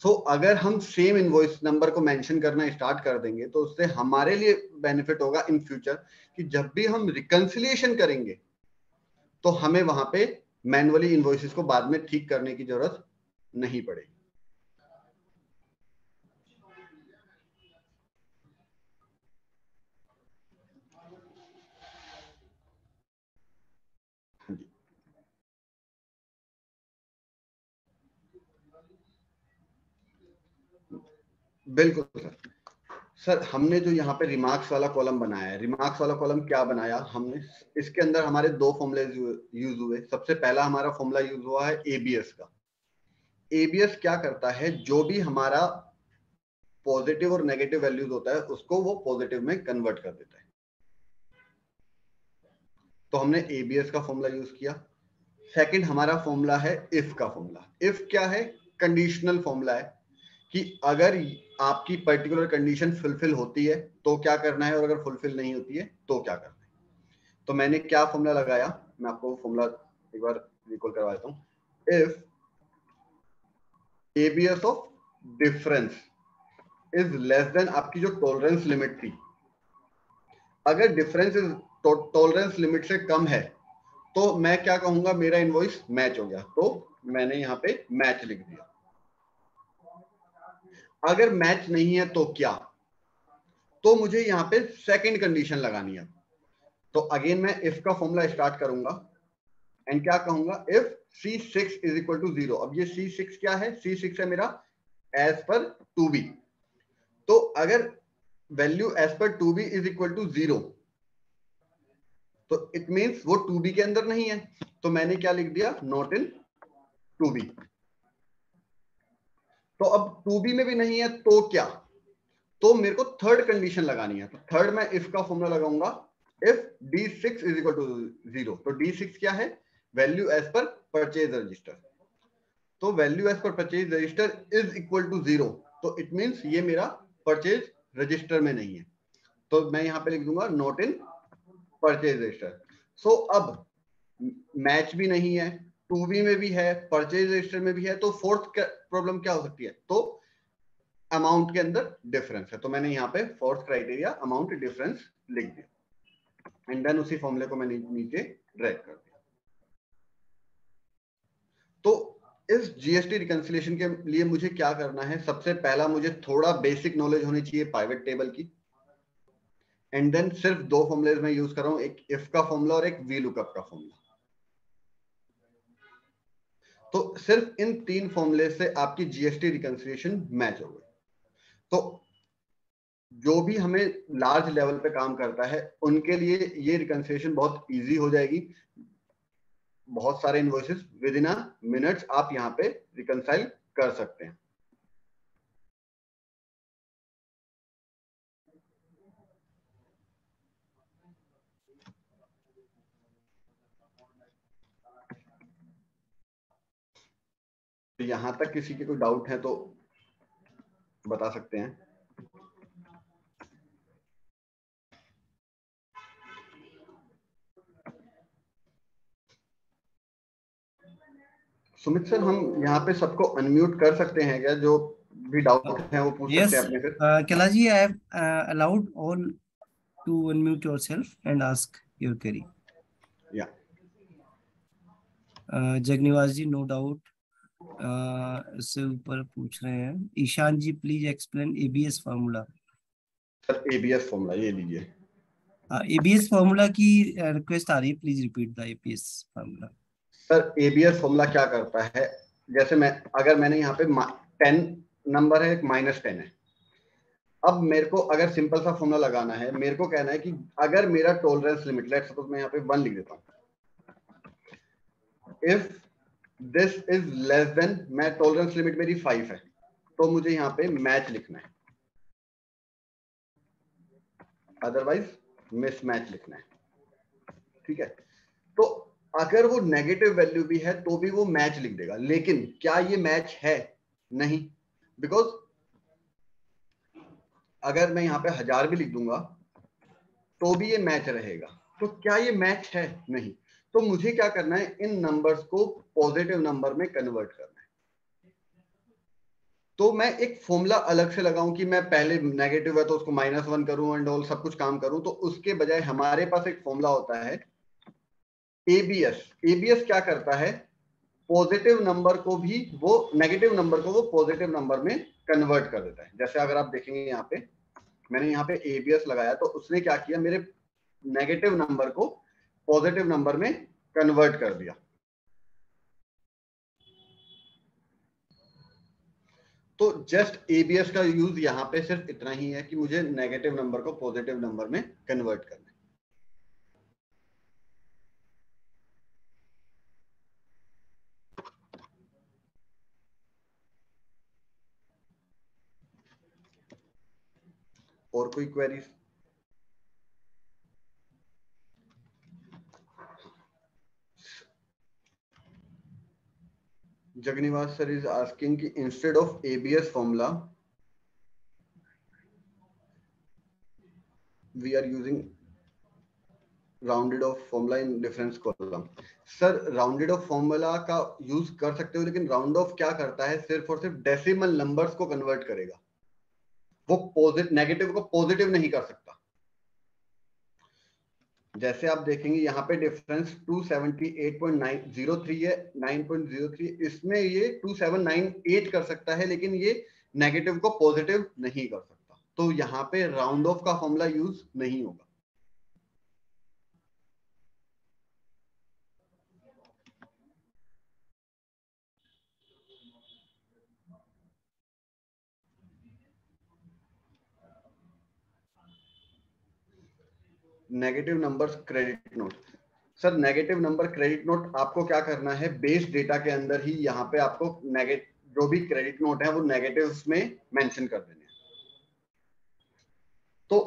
Speaker 3: So अगर हम सेम इनवॉइस नंबर को मेंशन करना स्टार्ट कर देंगे तो उससे हमारे लिए बेनिफिट होगा इन फ्यूचर कि जब भी हम रिकंसिलिएशन करेंगे तो हमें वहां पे मैनुअली इनवॉइसेस को बाद में ठीक करने की जरूरत नहीं पड़ेगी. बिल्कुल सर हमने जो यहाँ पे रिमार्क्स वाला कॉलम बनाया है, रिमार्क्स वाला कॉलम क्या बनाया हमने, इसके अंदर हमारे दो फॉर्मूले यूज हुए. सबसे पहला हमारा फॉर्मूला यूज हुआ है एबीएस का. एबीएस क्या करता है, जो भी हमारा पॉजिटिव और नेगेटिव वैल्यूज होता है उसको वो पॉजिटिव में कन्वर्ट कर देता है. तो हमने एबीएस का फॉर्मूला यूज किया. सेकंड हमारा फॉर्मूला है इफ का फॉर्मूला. इफ क्या है, कंडीशनल फॉर्मूला है कि अगर आपकी पर्टिकुलर कंडीशन फुलफिल होती है तो क्या करना है और अगर फुलफिल नहीं होती है तो क्या करना है. तो मैंने क्या फॉर्मूला लगाया, मैं आपको फॉर्मूला एक बार रिकॉल करवा देता हूं. If ABS of difference is less than आपकी जो टॉलरेंस लिमिट थी, अगर डिफरेंस इज टॉलरेंस लिमिट से कम है तो मैं क्या कहूंगा, मेरा इनवॉइस मैच हो गया. तो मैंने यहाँ पे मैच लिख दिया. अगर मैच नहीं है तो क्या, तो मुझे यहाँ पे सेकंड कंडीशन लगानी है. तो अगेन मैं इफ का फॉर्मूला स्टार्ट करूंगा एंड क्या कहूंगा, if C6 is equal to 0. अब ये C6 क्या है, C6 है मेरा एज पर 2b. तो अगर वैल्यू एज पर 2b इज इक्वल टू 0 तो इट मींस वो 2b के अंदर नहीं है. तो मैंने क्या लिख दिया, नॉट इन 2b. तो अब 2b में भी नहीं है तो क्या, तो मेरे को थर्ड कंडीशन लगानी है. तो थर्ड मैं इफ का फॉर्मूला लगाऊंगा, if D6 is equal to 0. तो D6 क्या है, value as per purchase register. तो value as per purchase register is equal to 0. तो इट मींस ये मेरा परचेज रजिस्टर में नहीं है. तो मैं यहां पे लिख दूंगा नॉट इन परचेज रजिस्टर. सो अब मैच भी नहीं है, 2b में भी है, परचेज रजिस्टर में भी है. तो फोर्थ प्रॉब्लम क्या हो सकती है, तो अमाउंट के अंदर डिफरेंस है. तो मैंने यहाँ पे फोर्थ क्राइटेरिया अमाउंट डिफरेंस लिख दिया एंड देन उसी फॉर्मूले को मैंने नीचे ड्रैग कर दिया. तो इस जीएसटी रिकंसिलिएशन के लिए मुझे क्या करना है, सबसे पहला मुझे थोड़ा बेसिक नॉलेज होनी चाहिए पाइवट टेबल की. एंड देन सिर्फ दो फॉर्मूलेज में यूज कर रहा हूं, एक इफ का फॉर्मूला और एक वी लुकअप का फॉर्मूला. तो सिर्फ इन तीन फॉर्मूले से आपकी जीएसटी रिकंसिलिएशन मैच हो गई. तो जो भी हमें लार्ज लेवल पे काम करता है उनके लिए ये रिकंसिलिएशन बहुत इजी हो जाएगी. बहुत सारे invoices with in a minutes आप यहाँ पे रिकंसाइल कर सकते हैं. तो यहां तक किसी के कोई डाउट है तो बता सकते हैं. सुमित सर, हम यहाँ पे सबको अनम्यूट कर सकते हैं क्या, जो भी डाउट है वो पूछ
Speaker 2: Yes,
Speaker 3: सकते हैं अपने से.
Speaker 2: Kailash, I have allowed all to unmute yourself and ask your query.
Speaker 3: या
Speaker 2: जगनिवास जी, नो डाउट. इससे ऊपर पूछ रहे हैं, Ishan ji please explain ABS formula.
Speaker 3: Sir ABS formula ये लीजिए.
Speaker 2: एबीएस फार्मूला की रिक्वेस्ट आ रही है, please repeat the ABS formula.
Speaker 3: Sir ABS formula क्या करता है, जैसे अगर मैंने यहाँ पे 10 नंबर है, एक -10 है. अब मेरे को अगर सिंपल सा फॉर्मूला लगाना है, मेरे को कहना है कि अगर मेरा टॉलरेंस लिमिट, लेट्स सपोज मैं यहाँ पे 1 लिख देता हूँ, if this is less than, मैं टॉलरेंस लिमिट मेरी 5 है, तो मुझे यहाँ पे मैच लिखना है, अदरवाइज मिसमैच लिखना है. ठीक है. तो अगर वो नेगेटिव वैल्यू भी है तो भी वो मैच लिख देगा. लेकिन क्या ये मैच है, नहीं. बिकॉज अगर मैं यहाँ पे 1000 भी लिख दूंगा तो भी ये मैच रहेगा. तो क्या ये मैच है, नहीं. तो मुझे क्या करना है, इन नंबर्स को पॉजिटिव नंबर में कन्वर्ट करना है। तो मैं एक फॉर्मूला अलग से लगाऊं कि मैं पहले नेगेटिव है तो उसको -1 करूं एंड ऑल सब कुछ काम करूं, तो उसके बजाय हमारे पास एक फॉर्मूला होता है एबीएस। एबीएस क्या करता है, पॉजिटिव नंबर को भी वो नेगेटिव नंबर को वो पॉजिटिव नंबर में कन्वर्ट कर देता है। जैसे अगर आप देखेंगे यहाँ पे, मैंने यहाँ पे एबीएस लगाया तो उसने क्या किया, मेरे नेगेटिव नंबर को पॉजिटिव नंबर में कन्वर्ट कर दिया। तो जस्ट एबीएस का यूज यहाँ पे सिर्फ इतना ही है कि मुझे नेगेटिव नंबर को पॉजिटिव नंबर में कन्वर्ट करना है। और कोई queries? Jagnivasan sir is asking कि instead of ABS formula we are using rounded off formula in difference column. Sir rounded off formula का यूज कर सकते हो, लेकिन राउंड ऑफ क्या करता है, सिर्फ और सिर्फ डेसिमल नंबर्स को कन्वर्ट करेगा, वो पॉजिटिव नेगेटिव को पॉजिटिव नहीं कर सकता। जैसे आप देखेंगे यहाँ पे डिफरेंस 278.903 है, 9.03, इसमें ये 2798 कर सकता है, लेकिन ये नेगेटिव को पॉजिटिव नहीं कर सकता। तो यहाँ पे राउंड ऑफ का फॉर्मूला यूज नहीं होगा। Negative numbers credit note. Sir negative number credit note आपको क्या करना है, बेस डेटा के अंदर ही यहाँ पे आपको जो भी क्रेडिट नोट है वो नेगेटिव्स में मेंशन कर देने हैं। तो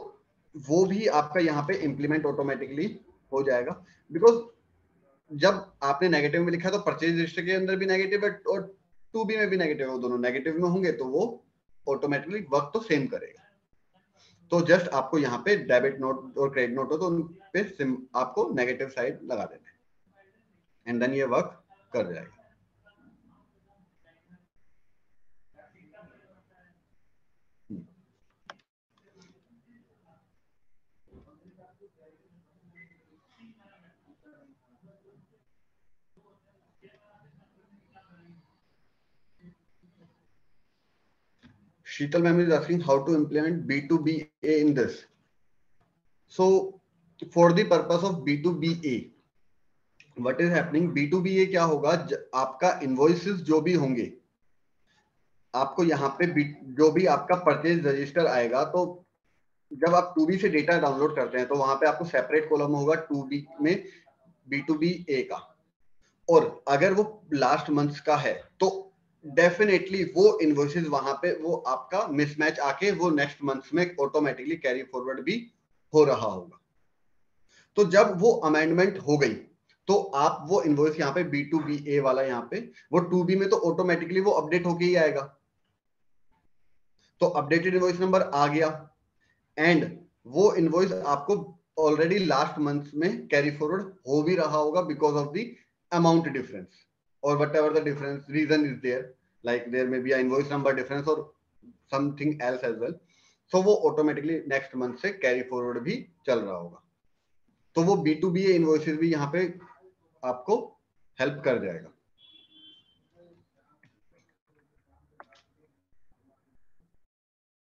Speaker 3: वो भी आपका यहाँ पे इंप्लीमेंट ऑटोमेटिकली हो जाएगा, बिकॉज जब आपने नेगेटिव में लिखा तो परचेज रजिस्टर के अंदर भी नेगेटिव है और 2B में भी नेगेटिव है, वो दोनों नेगेटिव में होंगे तो वो ऑटोमेटिकली वर्क तो सेम करेगा। तो जस्ट आपको यहाँ पे डेबिट नोट और क्रेडिट नोट हो तो उन पे आपको नेगेटिव साइड लगा देना है एंड देन ये वर्क कर जाएगा। Sheetal ma'am is asking how to implement B2BA in this. So for the purpose of B2BA, what is happening, B2BA क्या होगा, आपका इनवॉइसेस जो भी होंगे, आपको यहाँ पे जो भी आपका परचेज रजिस्टर आएगा, तो जब आप 2B से डेटा डाउनलोड करते हैं तो वहां पे आपको सेपरेट कॉलम होगा 2B में B2BA का, और अगर वो लास्ट मंथ का है तो डेफिनेटली वो इनवॉइसेस वहां पे वो आपका मिसमैच आके वो नेक्स्ट मंथ में ऑटोमेटिकली कैरी फॉरवर्ड भी हो रहा होगा। तो जब वो अमेंडमेंट हो गई तो आप वो इनवॉइस यहाँ पे B2BA वाला यहाँ पे वो 2B में तो ऑटोमेटिकली वो अपडेट होके ही आएगा। तो अपडेटेड इनवॉइस नंबर आ गया एंड वो इनवॉइस आपको ऑलरेडी लास्ट मंथ में कैरी फॉरवर्ड हो भी रहा होगा because of the amount difference or whatever the difference reason is there, like there may be a invoice number difference or something else as well, so वो automatically next month से carry forward भी चल रहा होगा। तो वो B2BA invoices भी यहाँ पे आपको help कर जाएगा।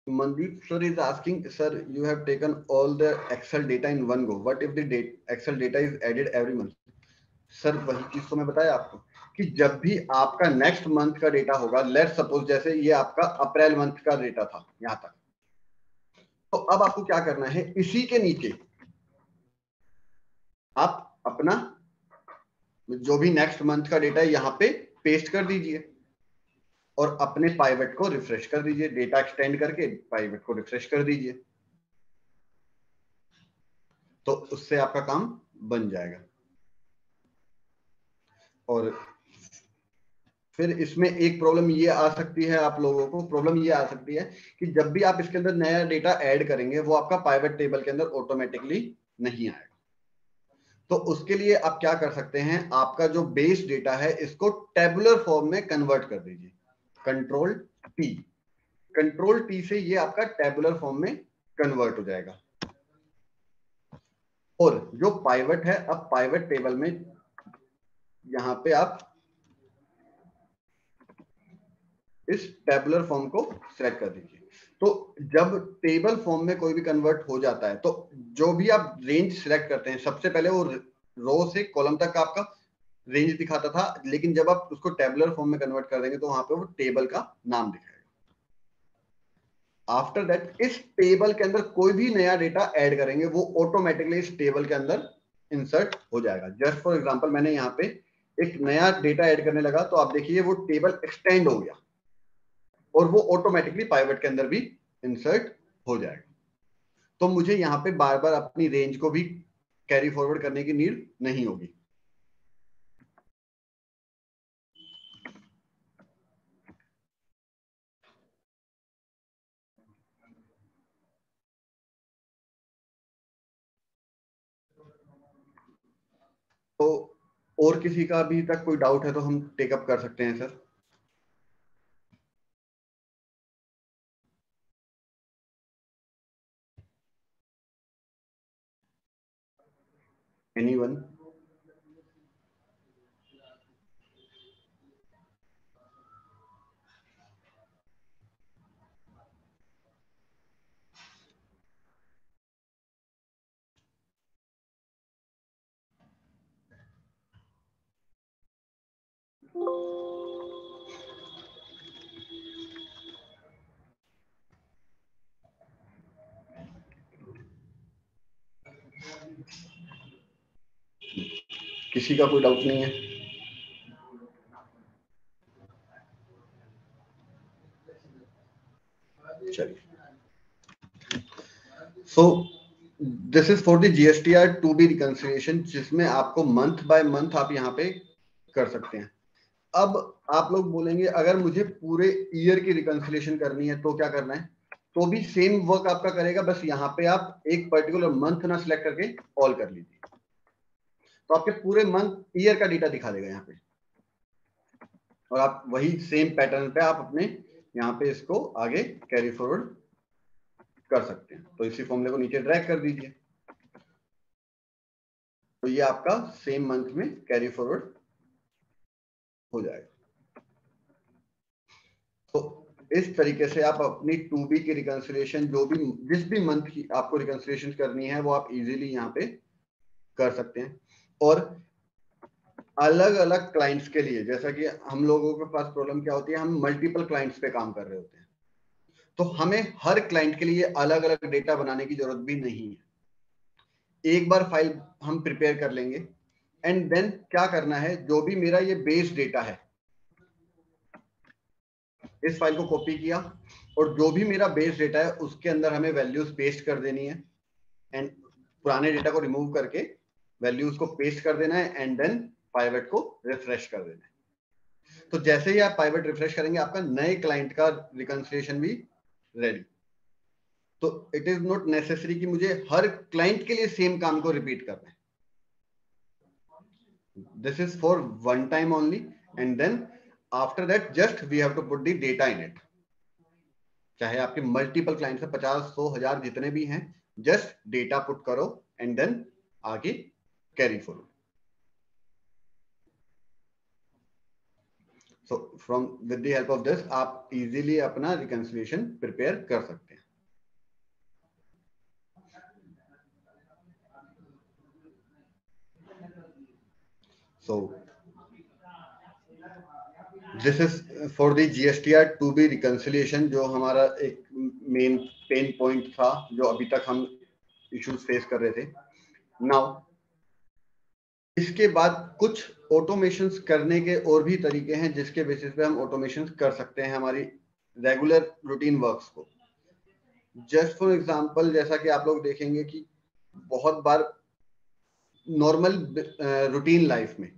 Speaker 3: Mandeep sir is asking, sir, you have taken all the Excel data in one go. What if the Excel data is added every month? Sir वही चीज तो मैं बताया आपको कि जब भी आपका नेक्स्ट मंथ का डेटा होगा, लेट्स सपोज जैसे ये आपका अप्रैल मंथ का डेटा था यहां तक, तो अब आपको क्या करना है, इसी के नीचे आप अपना जो भी नेक्स्ट मंथ का डेटा है यहाँ पे पेस्ट कर दीजिए और अपने पाइवट को रिफ्रेश कर दीजिए, डेटा एक्सटेंड करके पाइवट को रिफ्रेश कर दीजिए, तो उससे आपका काम बन जाएगा। और फिर इसमें एक प्रॉब्लम ये आ सकती है, आप लोगों को प्रॉब्लम ये आ सकती है कि जब भी आप इसके अंदर नया डेटा ऐड करेंगे वो आपका पाइवट टेबल के अंदर ऑटोमेटिकली नहीं आएगा। तो उसके लिए आप क्या कर सकते हैं, आपका जो बेस डेटा है इसको टेबुलर फॉर्म में कन्वर्ट कर दीजिए, कंट्रोल टी। कंट्रोल टी से ये आपका टेबुलर फॉर्म में कन्वर्ट हो जाएगा। और जो पाइवट है, अब पाइवट टेबल में यहां पे आप इस टेबुलर फॉर्म को सेलेक्ट कर दीजिए। तो जब टेबल फॉर्म में कोई भी कन्वर्ट हो जाता है, तो जो भी आप रेंज सिलेक्ट करते हैं, सबसे पहले वो रो से कॉलम तक आपका रेंज दिखाता था, लेकिन जब आप उसको टेबुलर फॉर्म में कन्वर्ट कर देंगे तो वहां पे वो टेबल का नाम दिखाएगा। आफ्टर दैट इस टेबल के अंदर कोई भी नया डेटा ऐड करेंगे वो ऑटोमेटिकली इस टेबल के अंदर इंसर्ट हो जाएगा। जस्ट फॉर एग्जांपल मैंने यहाँ पे एक नया डेटा ऐड करने लगा, तो आप देखिए वो टेबल एक्सटेंड हो गया और वो ऑटोमेटिकली पाइवट के अंदर भी इंसर्ट हो जाएगा। तो मुझे यहाँ पे बार बार अपनी रेंज को भी कैरी फॉरवर्ड करने की नीड नहीं होगी। तो और किसी का अभी तक कोई डाउट है तो हम टेकअप कर सकते हैं सर। एनीवन? किसी का कोई डाउट नहीं है? चलिए, so this is for the GSTR two B reconciliation, जिसमें आपको मंथ बाय मंथ आप यहाँ पे कर सकते हैं। अब आप लोग बोलेंगे अगर मुझे पूरे ईयर की रिकंसिलिएशन करनी है तो क्या करना है? तो भी सेम वर्क आपका करेगा, बस यहाँ पे आप एक पर्टिकुलर मंथ ना सिलेक्ट करके ऑल कर लीजिए, तो आपके पूरे मंथ ईयर का डेटा दिखा देगा यहाँ पे। और आप वही सेम पैटर्न पे आप अपने यहाँ पे इसको आगे कैरी फॉरवर्ड कर सकते हैं। तो इसी फॉर्मूले को नीचे ड्रैग कर दीजिए, तो ये आपका सेम मंथ में कैरी फॉरवर्ड हो जाएगा। तो इस तरीके से आप अपनी 2B की रिकंसिलिएशन, जो भी जिस भी मंथ की आपको रिकंसिलिएशन करनी है वो आप इजीली यहाँ पे कर सकते हैं। और अलग अलग क्लाइंट्स के लिए, जैसा कि हम लोगों के पास प्रॉब्लम क्या होती है, हम मल्टीपल क्लाइंट्स पे काम कर रहे होते हैं, तो हमें हर क्लाइंट के लिए अलग अलग डेटा बनाने की जरूरत भी नहीं है। एक बार फाइल हम प्रिपेयर कर लेंगे एंड देन क्या करना है, जो भी मेरा ये बेस डेटा है, इस फाइल को कॉपी किया और जो भी मेरा बेस डेटा है उसके अंदर हमें वैल्यूज पेस्ट कर देनी है एंड पुराने डेटा को रिमूव करके वैल्यूज को पेस्ट कर देना है एंड देन पाइवट को रिफ्रेश कर देना है। तो जैसे ही आप पाइवट रिफ्रेश करेंगे आपका नए क्लाइंट का रिकंसिलिएशन भी रेडी। तो इट इज नॉट नेसेसरी कि मुझे हर क्लाइंट के लिए सेम काम को रिपीट करना है। This is for one time only and then after that just we have to put the data in it. चाहे आपके मल्टीपल क्लाइंट्स है, 50, 100, 1000 जितने भी हैं, जस्ट डेटा पुट करो एंड देन आगे carry forward. So from with the help of this आप easily अपना रिकंसिलिएशन प्रिपेयर कर सकते हैं। So this is for the GSTR two B reconciliation, जो हमारा एक मेन पेन पॉइंट था जो अभी तक हम इश्यूज फेस कर रहे थे। नाउ इसके बाद कुछ ऑटोमेशंस करने के और भी तरीके हैं जिसके बेसिस पे हम ऑटोमेशंस कर सकते हैं हमारी रेगुलर रूटीन वर्क्स को। जस्ट फॉर एग्जांपल, जैसा कि आप लोग देखेंगे कि बहुत बार नॉर्मल रूटीन लाइफ में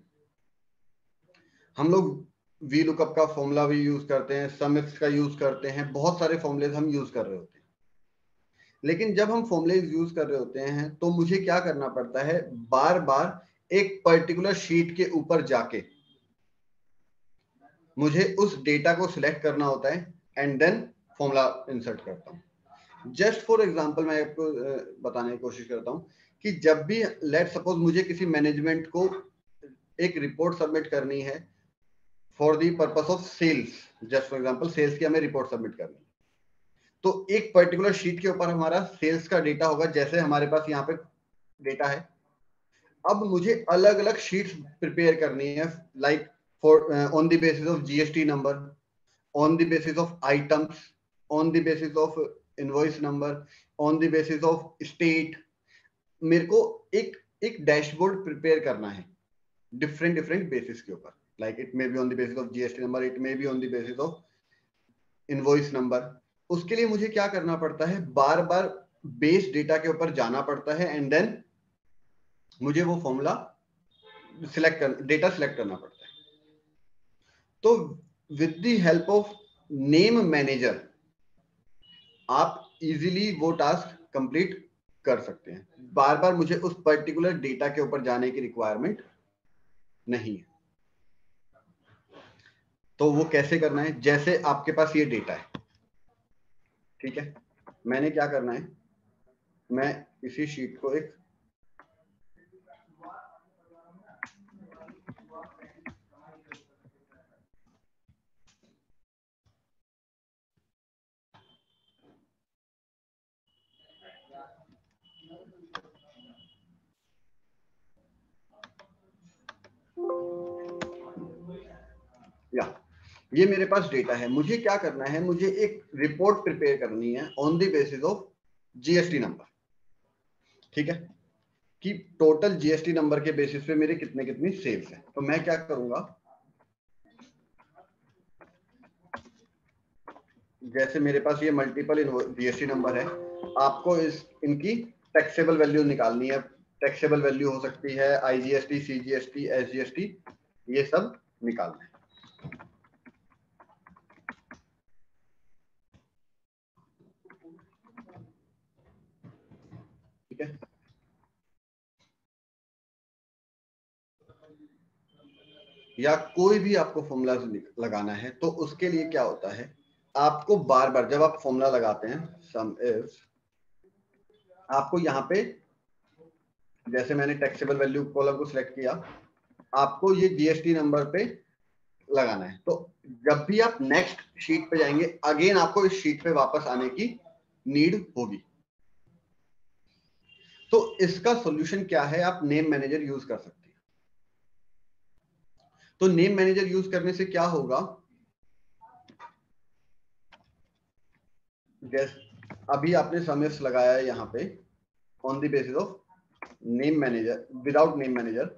Speaker 3: हम लोग वी लुकअप का फॉर्मूला भी यूज करते हैं, सम इफ्स का यूज करते हैं, बहुत सारे फॉर्मूलेज हम यूज कर रहे होते हैं। लेकिन जब हम फॉर्मूलेज यूज कर रहे होते हैं तो मुझे क्या करना पड़ता है, बार बार एक पर्टिकुलर शीट के ऊपर जाके मुझे उस डेटा को सिलेक्ट करना होता है एंड देन फॉर्मूला इंसर्ट करता हूं। जस्ट फॉर एग्जांपल मैं आपको बताने की कोशिश करता हूं कि जब भी लेट सपोज मुझे किसी मैनेजमेंट को एक रिपोर्ट सबमिट करनी है for the purpose of sales, just for example sales की हमें रिपोर्ट सबमिट करनी है, तो एक पर्टिकुलर शीट के ऊपर हमारा सेल्स का डेटा होगा, जैसे हमारे पास यहाँ पे डेटा है। अब मुझे अलग अलग शीट्स प्रिपेयर करनी है, like for on the basis of GST number, on the basis of items, on the basis of invoice number, on the basis of state। मेरे को एक डैशबोर्ड प्रिपेयर करना है डिफरेंट डिफरेंट बेसिस के ऊपर, like it may be on the basis of GST number, it may be on the basis of invoice number. उसके लिए मुझे क्या करना पड़ता है, बार बार बेस डेटा के ऊपर जाना पड़ता है एंड देन मुझे वो फॉर्मूला डेटा सिलेक्ट करना पड़ता है। तो with the help of name manager आप इजीली वो टास्क कंप्लीट कर सकते हैं, बार बार मुझे उस पर्टिकुलर डेटा के ऊपर जाने की रिक्वायरमेंट नहीं है। तो वो कैसे करना है, जैसे आपके पास ये डेटा है, ठीक है, मैंने क्या करना है, मैं इसी शीट को एक ये मेरे पास डेटा है, मुझे क्या करना है, मुझे एक रिपोर्ट प्रिपेयर करनी है on the basis of GST number, ठीक है, कि टोटल जीएसटी नंबर के बेसिस पे मेरे कितने कितनी सेल्स है। तो मैं क्या करूंगा, जैसे मेरे पास ये मल्टीपल जीएसटी नंबर है, आपको इनकी टैक्सेबल वैल्यू निकालनी है। टैक्सेबल वैल्यू हो सकती है आईजीएसटी, सीजीएसटी, एसजीएसटी, ये सब निकालना है। ठीक है, या कोई भी आपको फॉर्मूला लगाना है तो उसके लिए क्या होता है, आपको बार बार जब आप फॉर्मूला लगाते हैं सम इफ, आपको यहाँ पे जैसे मैंने टैक्सेबल वैल्यू कॉलम को सिलेक्ट किया, आपको ये जीएसटी नंबर पे लगाना है। तो जब भी आप नेक्स्ट शीट पे जाएंगे, अगेन आपको इस शीट पे वापस आने की नीड होगी। तो इसका सॉल्यूशन क्या है, आप नेम मैनेजर यूज कर सकते हैं। तो नेम मैनेजर यूज करने से क्या होगा, जैसे अभी आपने समर्स लगाया है यहाँ पे on the basis of name manager, without name manager,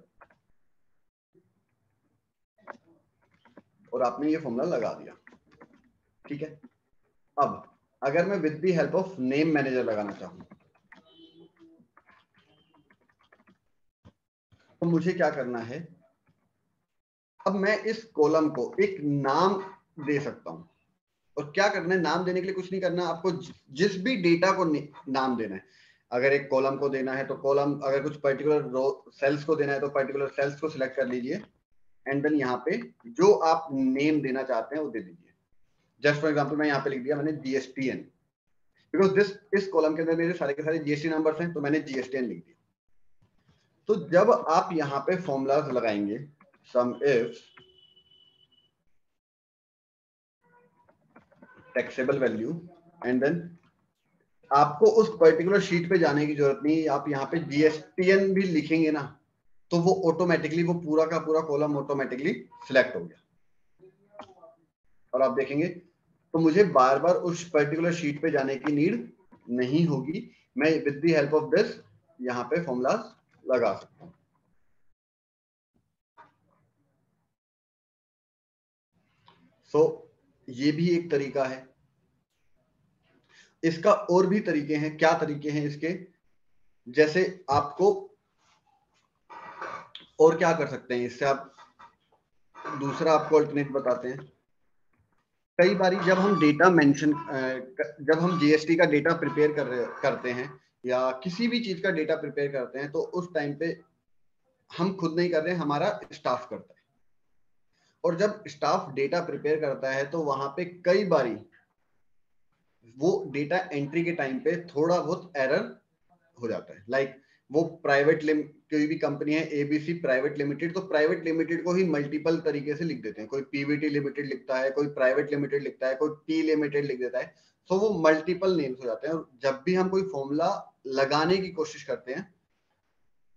Speaker 3: और आपने ये फॉर्मूला लगा दिया, ठीक है। अब अगर मैं with the help of name manager लगाना चाहूं तो मुझे क्या करना है, अब मैं इस कॉलम को एक नाम दे सकता हूं। और क्या करना है, नाम देने के लिए कुछ नहीं करना, आपको जिस भी डेटा को नाम देना है। अगर एक कॉलम को देना है तो कॉलम, अगर कुछ पर्टिकुलर रो सेल्स को देना है तो पर्टिकुलर सेल्स को सिलेक्ट कर लीजिए एंड देन यहाँ पे जो आप नेम देना चाहते हैं वो दे दीजिए। जस्ट फॉर एग्जांपल मैं यहाँ पे लिख दिया मैंने जीएसटीएन, बिकॉज इस कॉलम के अंदर मेरे सारे के सारे जीएसटी नंबर्स हैं, तो मैंने जीएसटीएन लिख दिया। तो जब आप यहाँ पे फॉर्मूलाज लगाएंगे, sum if taxable value and then आपको उस पर्टिकुलर शीट पे जाने की जरूरत नहीं, आप यहाँ पे जीएसटीएन भी लिखेंगे ना तो वो ऑटोमेटिकली वो पूरा का पूरा कॉलम ऑटोमेटिकली सिलेक्ट हो गया। और आप देखेंगे तो मुझे बार बार उस पर्टिकुलर शीट पे जाने की नीड नहीं होगी, मैं with the help of this यहाँ पे फॉर्मूलाज लगा सकता हूँ। सो ये भी एक तरीका है। इसका और भी तरीके हैं, क्या तरीके हैं इसके, जैसे आपको और क्या कर सकते हैं इससे, आप दूसरा आपको अल्टरनेट बताते हैं। कई बारी जब हम डेटा मेंशन जब हम जीएसटी का डेटा प्रिपेयर करते हैं या किसी भी चीज का डेटा प्रिपेयर करते हैं, तो उस टाइम पे हम खुद नहीं कर रहे हैं, हमारा स्टाफ करता है। और जब स्टाफ डेटा प्रिपेयर करता है तो वहां पे कई बारी वो डेटा एंट्री के टाइम पे थोड़ा बहुत एरर हो जाता है। लाइक वो कोई भी कंपनी है एबीसी प्राइवेट लिमिटेड, तो प्राइवेट लिमिटेड को ही मल्टीपल तरीके से लिख देते हैं। कोई पीवीटी लिमिटेड लिखता है, कोई प्राइवेट लिमिटेड लिखता है, कोई टी लिमिटेड लिख देता है। तो वो मल्टीपल नेम्स हो जाते हैं। और जब भी हम कोई फॉर्मूला लगाने की कोशिश करते हैं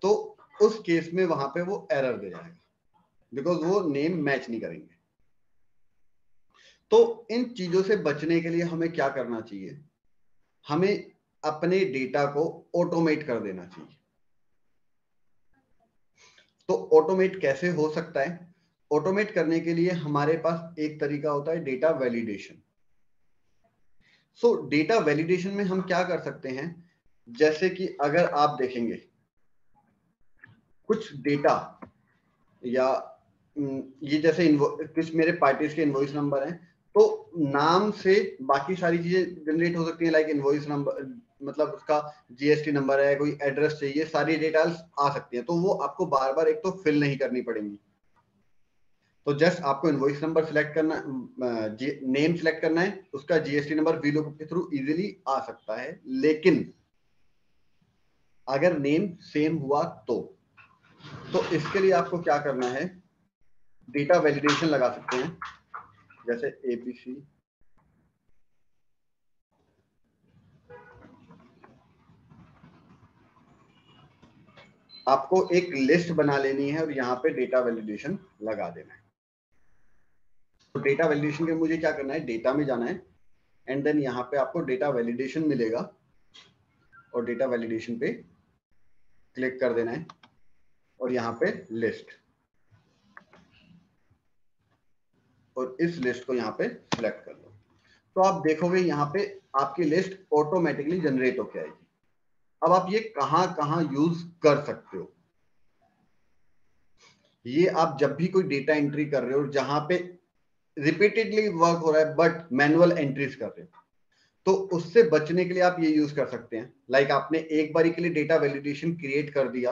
Speaker 3: तो उस केस में वहां पे वो एरर दे जाएगा, बिकॉज वो नेम मैच नहीं करेंगे। तो इन चीजों से बचने के लिए हमें क्या करना चाहिए? हमें अपने डेटा को ऑटोमेट कर देना चाहिए। तो ऑटोमेट कैसे हो सकता है? ऑटोमेट करने के लिए हमारे पास एक तरीका होता है डेटा वैलिडेशन। सो डेटा वैलिडेशन में हम क्या कर सकते हैं, जैसे कि अगर आप देखेंगे कुछ डेटा या ये जैसे कुछ मेरे पार्टीज के इनवॉइस नंबर हैं, तो नाम से बाकी सारी चीजें जनरेट हो सकती हैं। लाइक इनवॉइस नंबर मतलब उसका जीएसटी नंबर है, कोई एड्रेस चाहिए, सारी डिटेल्स आ सकती हैं। तो वो आपको बार बार एक तो फिल नहीं करनी पड़ेंगी। तो जस्ट आपको इनवॉइस नंबर सिलेक्ट करना, नेम सिलेक्ट करना है, उसका जीएसटी नंबर वीलुकअप के थ्रू इजीली आ सकता है। लेकिन अगर नेम सेम हुआ तो इसके लिए आपको क्या करना है, डेटा वैलिडेशन लगा सकते हैं। जैसे एबीसी आपको एक लिस्ट बना लेनी है और यहाँ पे डेटा वैलिडेशन लगा देना है। तो डेटा वैलिडेशन के मुझे क्या करना है, डेटा में जाना है एंड देन यहाँ पे आपको डेटा वैलिडेशन मिलेगा और डेटा वैलिडेशन पे क्लिक कर देना है और यहाँ पे लिस्ट, और इस लिस्ट को यहाँ पे सिलेक्ट कर लो। तो आप देखोगे यहाँ पे आपकी लिस्ट ऑटोमेटिकली जनरेट होके आएगी। अब आप ये कहां कहां यूज कर सकते हो, ये आप जब भी कोई डेटा एंट्री कर रहे हो जहां पे रिपीटेडली वर्क हो रहा है बट मैनुअल एंट्रीज कर रहे हो, तो उससे बचने के लिए आप ये यूज कर सकते हैं। लाइक आपने एक बारी के लिए डेटा वैलिडेशन क्रिएट कर दिया,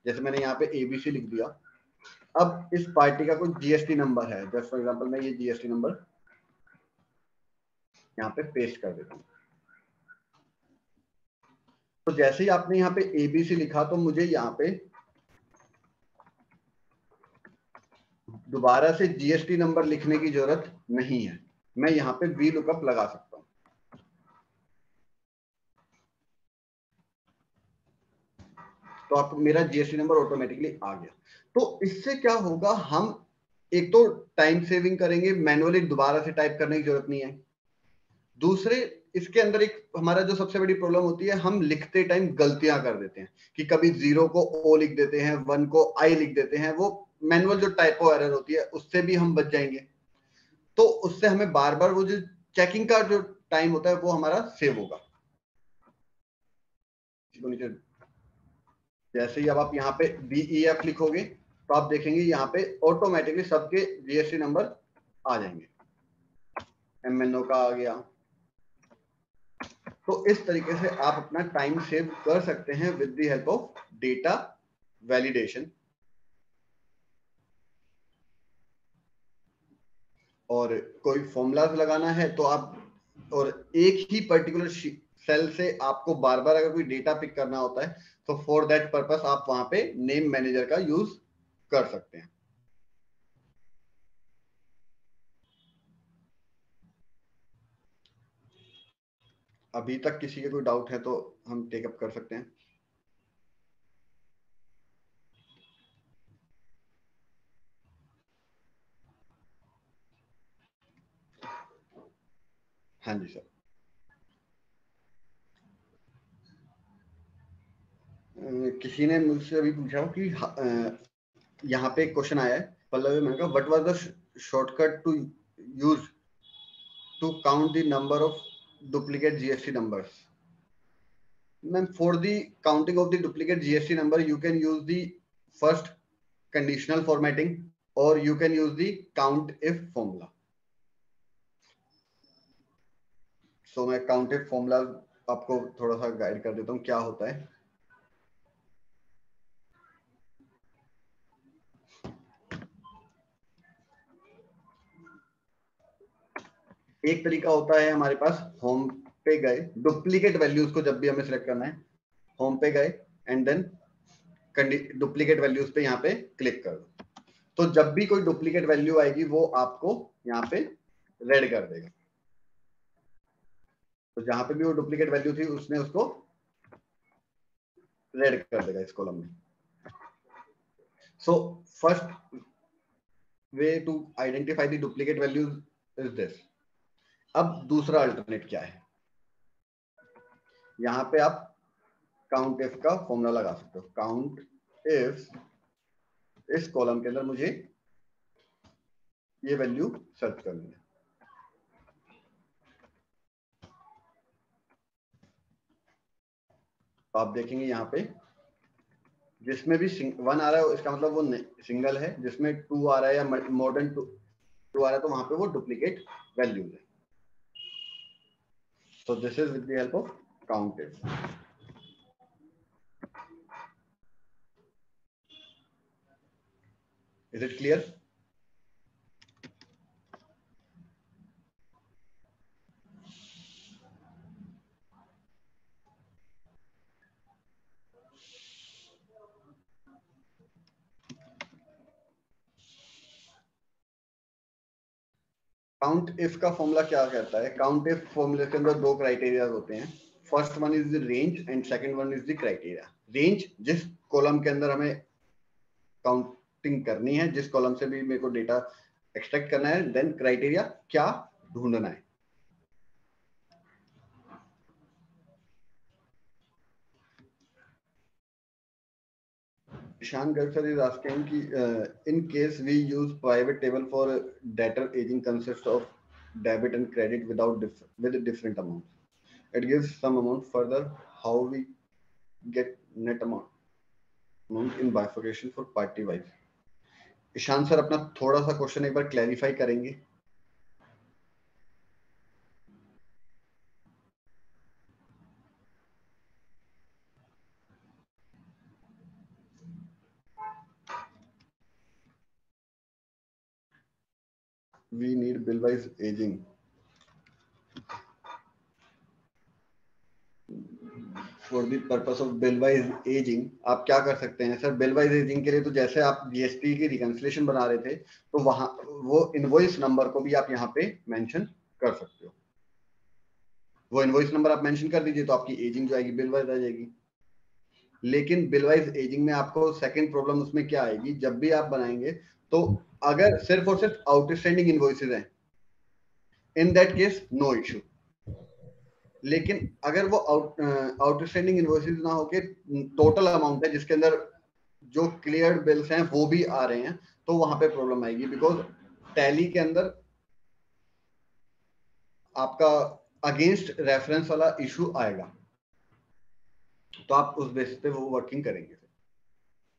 Speaker 3: जैसे मैंने यहाँ पे एबीसी लिख दिया। अब इस पार्टी का कोई जीएसटी नंबर है, जस्ट फॉर एग्जांपल मैं ये जीएसटी नंबर यहाँ पे पेस्ट कर देता हूँ। तो जैसे ही आपने यहाँ पे एबीसी लिखा तो मुझे यहाँ पे दोबारा से जीएसटी नंबर लिखने की जरूरत नहीं है। मैं यहाँ पे वी लुकअप लगा सकता हूँ। तो आपको मेरा जीएसटी नंबर ऑटोमेटिकली आ गया। तो इससे क्या होगा, हम एक तो टाइम सेविंग करेंगे, मैनुअली दोबारा से टाइप करने की जरूरत नहीं है। दूसरे, इसके अंदर एक हमारा जो सबसे बड़ी प्रॉब्लम होती है, हम लिखते टाइम गलतियां कर देते हैं कि कभी 0 को ओ लिख देते हैं, 1 को आई लिख देते हैं। वो मैनुअल जो टाइपो एरर होती है उससे भी हम बच जाएंगे। तो उससे हमें बार बार वो जो चेकिंग का जो टाइम होता है वो हमारा सेव होगा। जैसे ही अब आप यहाँ पे BEF लिखोगे तो आप देखेंगे यहाँ पे ऑटोमेटिकली सबके जीएसटी नंबर आ जाएंगे। MNO का आ गया। तो इस तरीके से आप अपना टाइम सेव कर सकते हैं with the help of data validation. और कोई फॉर्मूलाज लगाना है तो आप, और एक ही पर्टिकुलर सेल से आपको बार बार अगर कोई डेटा पिक करना होता है तो फॉर दैट पर्पस आप वहां पे नेम मैनेजर का यूज कर सकते हैं। अभी तक किसी के कोई डाउट है तो हम टेकअप कर सकते हैं। हाँ जी सर। किसी ने मुझसे अभी पूछा कि यहाँ पे एक क्वेश्चन आया है, पल्लवी मैम का, what was the shortcut to use to count the number of duplicate GST numbers? Ma'am, for the counting of the duplicate GST number you can use the first conditional formatting और you can use the count if formula. So मैं count if formula आपको थोड़ा सा guide कर देता हूँ क्या होता है। एक तरीका होता है हमारे पास, होम पे गए, डुप्लीकेट वैल्यूज को जब भी हमें सिलेक्ट करना है, होम पे गए एंड देन डुप्लीकेट वैल्यूज पे यहाँ पे क्लिक कर दो। तो जब भी कोई डुप्लीकेट वैल्यू आएगी वो आपको यहाँ पे रेड कर देगा। तो जहां पे भी वो डुप्लीकेट वैल्यू थी उसने उसको रेड कर देगा इस कॉलम में। So first way to identify the duplicate values is this. अब दूसरा अल्टरनेट क्या है, यहां पे आप काउंट इफ का फॉर्मूला लगा सकते हो। काउंट इफ इस कॉलम के अंदर मुझे ये वैल्यू सर्च करनी है। तो आप देखेंगे यहाँ पे जिसमें भी 1 आ रहा है इसका मतलब वो सिंगल है, जिसमें 2 आ रहा है या मोर देन 2 आ रहा है तो वहां पे वो डुप्लीकेट वैल्यूज है। So this is with the help of COUNTIF. Is it clear? Count if का फॉर्मूला क्या कहता है? काउंट इफ फॉर्मूले के अंदर दो क्राइटेरिया होते हैं। First one is the range and second one is the criteria. Range, जिस कॉलम के अंदर हमें काउंटिंग करनी है, जिस कॉलम से भी मेरे को डेटा एक्सट्रैक्ट करना है। देन क्राइटेरिया, क्या ढूंढना है। Ishan Garsar is asking ki, in case we use private table for debtor aging consists of debit and credit with different amounts. It gives some amount further. How we get net amount in bifurcation for party wise? Ishan sir अपना थोड़ा सा question एक बार clarify करेंगे। We need bill wise aging. For the purpose of bill wise aging आप क्या कर सकते हैं सर? बिल वाइज एजिंग के लिए तो जैसे आप जीएसटी की रिकंसिलेशन बना रहे थे तो वहां वो इनवॉइस नंबर को भी आप यहाँ पे मेंशन कर सकते हो। वो इनवॉइस नंबर आप मेंशन कर दीजिए तो आपकी एजिंग जो आएगी बिल वाइज आ जाएगी। लेकिन बिल वाइज एजिंग में आपको सेकंड प्रॉब्लम उसमें क्या आएगी, जब भी आप बनाएंगे तो अगर सिर्फ और सिर्फ आउटस्टैंडिंग इनवॉइसेज हैं, in that case no issue. लेकिन अगर वो आउटस्टैंडिंग इनवॉइसेस ना होके टोटल अमाउंट है जिसके अंदर जो क्लियर बिल्स हैं वो भी आ रहे हैं तो वहां पे प्रॉब्लम आएगी। बिकॉज टैली के अंदर आपका अगेंस्ट रेफरेंस वाला इशू आएगा, तो आप उस बेसिस पे वो वर्किंग करेंगे।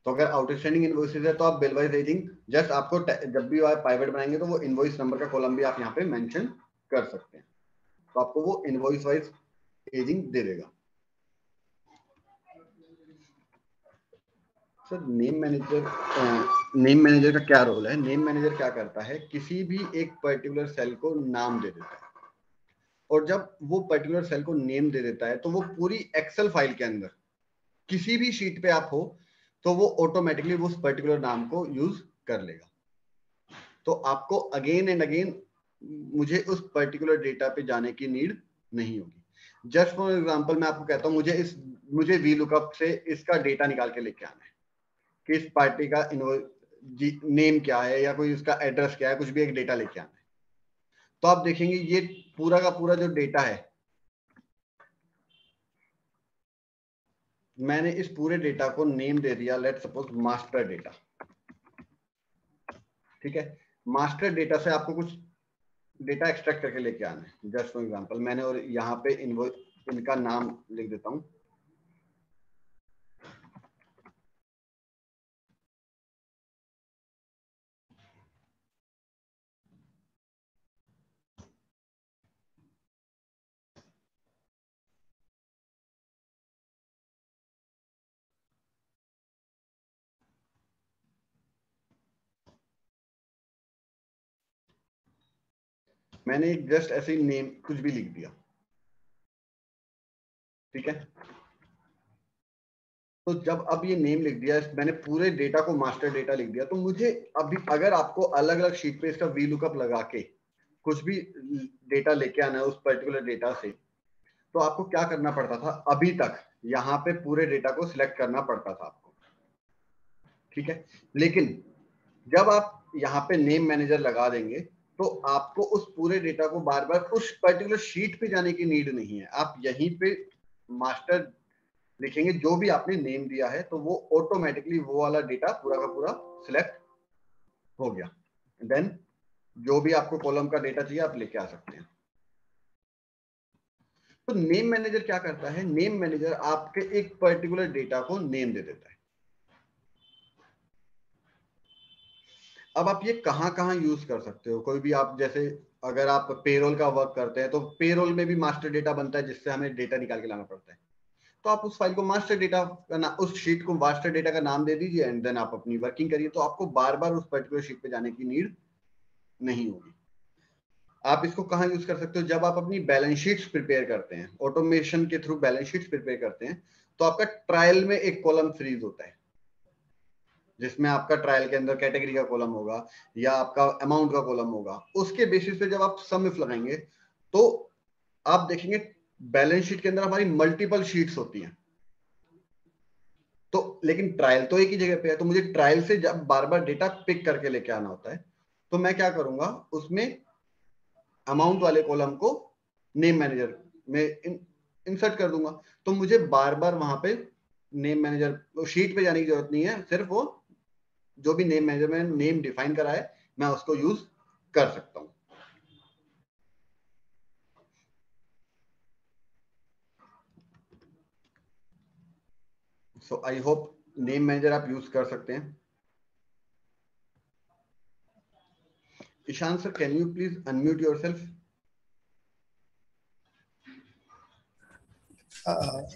Speaker 3: तो अगर आउटस्टैंडिंग इनवॉइसेस है तो आप बिल वाइज एजिंग जस्ट आपको जब भी आप प्राइवेट बनाएंगे तो वो इनवॉइस नंबर का कॉलम भी आप यहाँ पे मेंशन कर सकते हैं, तो आपको वो इनवॉइस वाइज एजिंग दे देगा। सर नेम मैनेजर का क्या रोल है? नेम मैनेजर क्या करता है, किसी भी एक पर्टिकुलर सेल को नाम दे देता है, और जब वो पर्टिकुलर सेल को नेम दे देता है तो वो पूरी एक्सेल फाइल के अंदर किसी भी शीट पे आप हो तो वो ऑटोमेटिकली उस पर्टिकुलर नाम को यूज कर लेगा। तो आपको अगेन एंड अगेन मुझे उस पर्टिकुलर डेटा पे जाने की नीड नहीं होगी। जस्ट फॉर एग्जांपल मैं आपको कहता हूं मुझे वी लुकअप से इसका डेटा निकाल के लेके आना है, किस पार्टी का नेम क्या है या कोई उसका एड्रेस क्या है, कुछ भी एक डेटा लेके आना है। तो आप देखेंगे ये पूरा का पूरा जो डेटा है, मैंने इस पूरे डेटा को नेम दे दिया, लेट सपोज मास्टर डेटा। ठीक है, मास्टर डेटा से आपको कुछ डेटा एक्सट्रैक्ट करके लेके आना है। जस्ट फॉर एग्जांपल मैंने और यहाँ पे इनका नाम लिख देता हूं। मैंने जस्ट ऐसे ही नेम कुछ भी लिख दिया, ठीक है। तो जब अब ये नेम लिख दिया, मैंने पूरे डेटा को मास्टर डेटा लिख दिया, तो मुझे अभी अगर आपको अलग अलग शीट पे इसका वी लुकअप लगा के कुछ भी डेटा लेके आना है उस पर्टिकुलर डेटा से, तो आपको क्या करना पड़ता था, अभी तक यहाँ पे पूरे डेटा को सिलेक्ट करना पड़ता था आपको, ठीक है। लेकिन जब आप यहाँ पे नेम मैनेजर लगा देंगे तो आपको उस पूरे डेटा को बार बार उस पर्टिकुलर शीट पे जाने की नीड नहीं है। आप यहीं पे मास्टर लिखेंगे, जो भी आपने नेम दिया है, तो वो ऑटोमेटिकली वो वाला डेटा पूरा का पूरा सिलेक्ट हो गया। देन जो भी आपको कॉलम का डेटा चाहिए आप लेके आ सकते हैं। तो नेम मैनेजर क्या करता है, नेम मैनेजर आपके एक पर्टिकुलर डेटा को नेम दे देता है। अब आप ये कहां कहां यूज कर सकते हो, कोई भी आप जैसे अगर आप पेरोल का वर्क करते हैं तो पेरोल में भी मास्टर डेटा बनता है जिससे हमें डेटा निकाल के लाना पड़ता है। तो आप उस फाइल को मास्टर डेटा का उस शीट को मास्टर डेटा का नाम दे दीजिए एंड देन आप अपनी वर्किंग करिए, तो आपको बार बार उस पर्टिकुलर शीट पे जाने की नीड नहीं होगी। आप इसको कहां यूज कर सकते हो, जब आप अपनी बैलेंस शीट्स प्रिपेयर करते हैं, ऑटोमेशन के थ्रू बैलेंस शीट्स प्रिपेयर करते हैं, तो आपका ट्रायल में एक कॉलम फ्रीज होता है जिसमें आपका ट्रायल के अंदर कैटेगरी का कॉलम होगा या आपका अमाउंट का कॉलम होगा। उसके बेसिस पे जब आप सम इफ लगाएंगे तो आप देखेंगे बैलेंस शीट के अंदर हमारी मल्टीपल शीट्स होती हैं, तो लेकिन ट्रायल तो एक ही जगह पे है, तो मुझे ट्रायल से जब बार बार डेटा पिक करके लेके आना होता है, तो मैं क्या करूंगा, उसमें अमाउंट वाले कॉलम को नेम मैनेजर में इंसर्ट कर दूंगा। तो मुझे बार बार वहां पे नेम मैनेजर शीट पे जाने की जरूरत नहीं है, सिर्फ वो जो भी नेम मैनेजर में नेम डिफाइन करा है मैं उसको यूज कर सकता हूं। So I hope name manager आप यूज कर सकते हैं। Ishan sir, can you please unmute yourself?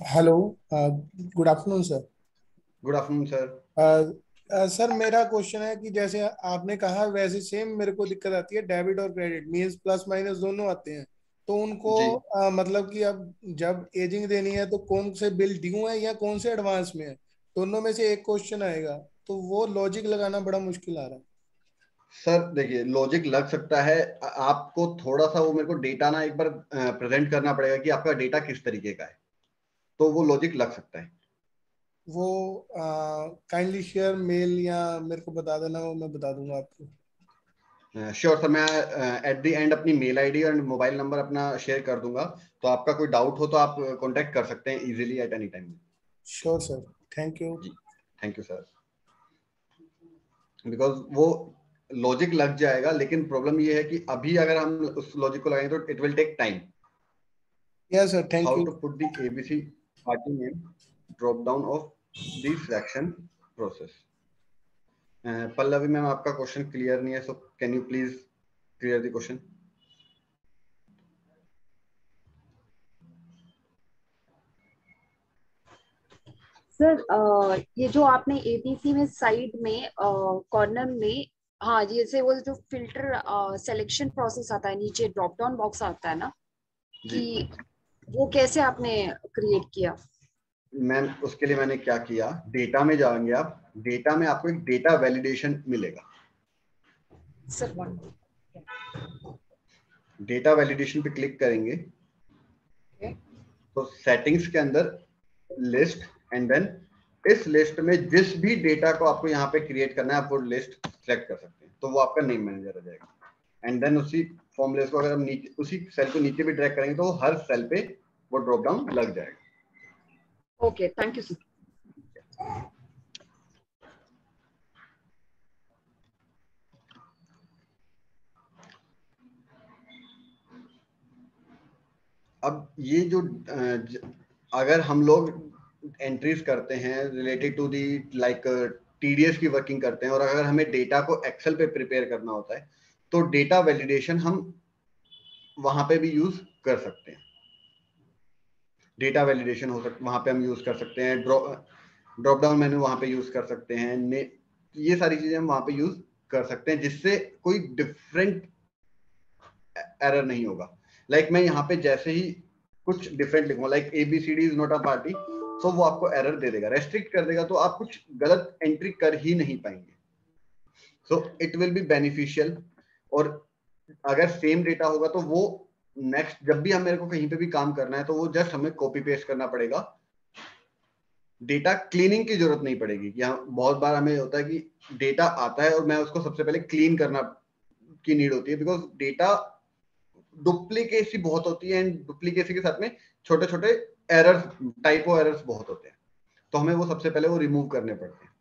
Speaker 4: Hello, good afternoon sir.
Speaker 3: Good afternoon sir.
Speaker 4: Sir मेरा क्वेश्चन है कि जैसे आपने कहा वैसे सेम मेरे को दिक्कत आती है, डेबिट और क्रेडिट मींस प्लस माइनस दोनों आते हैं, तो उनको
Speaker 3: जी
Speaker 4: मतलब कि अब जब एजिंग देनी है तो कौन से बिल ड्यू है या कौन से एडवांस में है, दोनों में से एक क्वेश्चन आएगा, तो वो लॉजिक लगाना बड़ा मुश्किल आ रहा है।
Speaker 3: सर देखिए, लॉजिक लग सकता है, आपको थोड़ा सा वो मेरे को डेटा ना एक बार प्रेजेंट करना पड़ेगा कि आपका डेटा किस तरीके का है, तो वो लॉजिक लग सकता है।
Speaker 4: वो काइंडली शेयर मेल या मेरे को बता देना, वो मैं बता दूंगा आपको।
Speaker 3: श्योर सर, मैं एट द एंड अपनी मेल आईडी और मोबाइल नंबर अपना शेयर कर दूंगा, तो आपका कोई डाउट हो तो आप कांटेक्ट कर सकते हैं easily at any time.
Speaker 4: Sure sir, thank you.
Speaker 3: जी थैंक यू सर। बिकॉज वो लॉजिक लग जाएगा, लेकिन प्रॉब्लम ये है कि अभी अगर हम उस लॉजिक को लगाएंगे तो it will take time.
Speaker 4: Yes sir, thank
Speaker 3: how
Speaker 4: you.
Speaker 3: To put the ABC party name drop down of the selection process. Pallavi ma'am, आपका क्वेश्चन क्लियर नहीं है, so can you please clear the question?
Speaker 5: Sir ये जो आपने ABC में side में corner में, हाँ जैसे वो जो फिल्टर सिलेक्शन प्रोसेस आता है, नीचे ड्रॉप डाउन बॉक्स आता है ना,
Speaker 3: जी
Speaker 5: कि वो कैसे आपने क्रिएट किया?
Speaker 3: मैम, उसके लिए मैंने क्या किया, डेटा में जाएंगे आप, डेटा में आपको एक डेटा वैलिडेशन मिलेगा।
Speaker 5: सर वन
Speaker 3: डेटा वैलिडेशन पे क्लिक करेंगे तो सेटिंग्स के अंदर लिस्ट, एंड देन इस लिस्ट में जिस भी डेटा को आपको यहाँ पे क्रिएट करना है आप वो लिस्ट सेलेक्ट कर सकते हैं, तो वो आपका नेम मैनेजर हो जाएगा। एंड देन उसी फॉर्मूले को अगर हम नीचे उसी सेल को नीचे भी ड्रैग करेंगे तो हर सेल पे वो ड्रॉप डाउन लग जाएगा।
Speaker 5: Okay, thank you sir.
Speaker 3: अब ये जो अगर हम लोग एंट्रीज करते हैं related to the like TDS की वर्किंग करते हैं, और अगर हमें डेटा को एक्सेल पे प्रिपेयर करना होता है, तो डेटा वैलिडेशन हम वहां पे भी यूज कर सकते हैं। डेटा वैलिडेशन हो सकता वहां पे हम यूज कर सकते हैं, ड्रॉप डाउन मेन्यू वहां पे यूज कर सकते हैं, ये सारी चीजें हम वहां पे यूज कर सकते हैं, जिससे कोई डिफरेंट एरर नहीं होगा। लाइक मैं यहाँ पे जैसे ही कुछ डिफरेंट लिखूंगा, like ABCD is not a party, तो वो आपको एरर दे देगा, रेस्ट्रिक्ट कर देगा, तो आप कुछ गलत एंट्री कर ही नहीं पाएंगे। So it will be beneficial. और अगर सेम डेटा होगा तो वो नेक्स्ट जब भी हम मेरे को कहीं पे भी काम करना है तो वो जस्ट हमें कॉपी पेस्ट करना पड़ेगा, डेटा क्लीनिंग की जरूरत नहीं पड़ेगी। यहाँ बहुत बार हमें होता है कि डेटा आता है और मैं उसको सबसे पहले क्लीन करना की नीड होती है, बिकॉज डेटा डुप्लीकेसी बहुत होती है, एंड डुप्लीकेसी के साथ में छोटे छोटे एरर्स, टाइपो एरर्स बहुत होते हैं, तो हमें वो सबसे पहले वो रिमूव करने पड़ते हैं।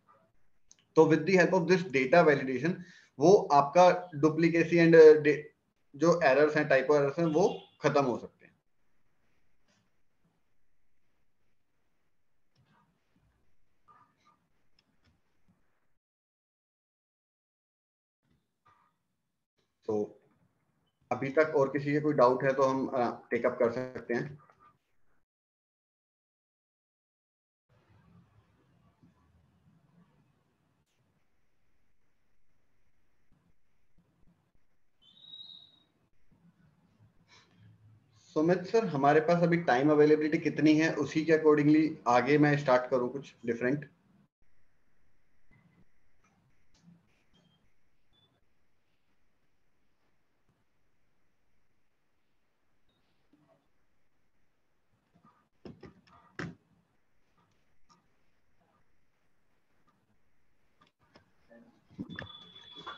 Speaker 3: तो with the help of this data validation वो आपका डुप्लीकेसी एंड जो एरर्स हैं, टाइपो एरर्स हैं, वो खत्म हो सकते हैं। तो अभी तक और किसी के कोई डाउट है तो हम टेकअप कर सकते हैं। सुमित सर, हमारे पास अभी टाइम अवेलेबिलिटी कितनी है, उसी के अकॉर्डिंगली आगे मैं स्टार्ट करूं कुछ डिफरेंट।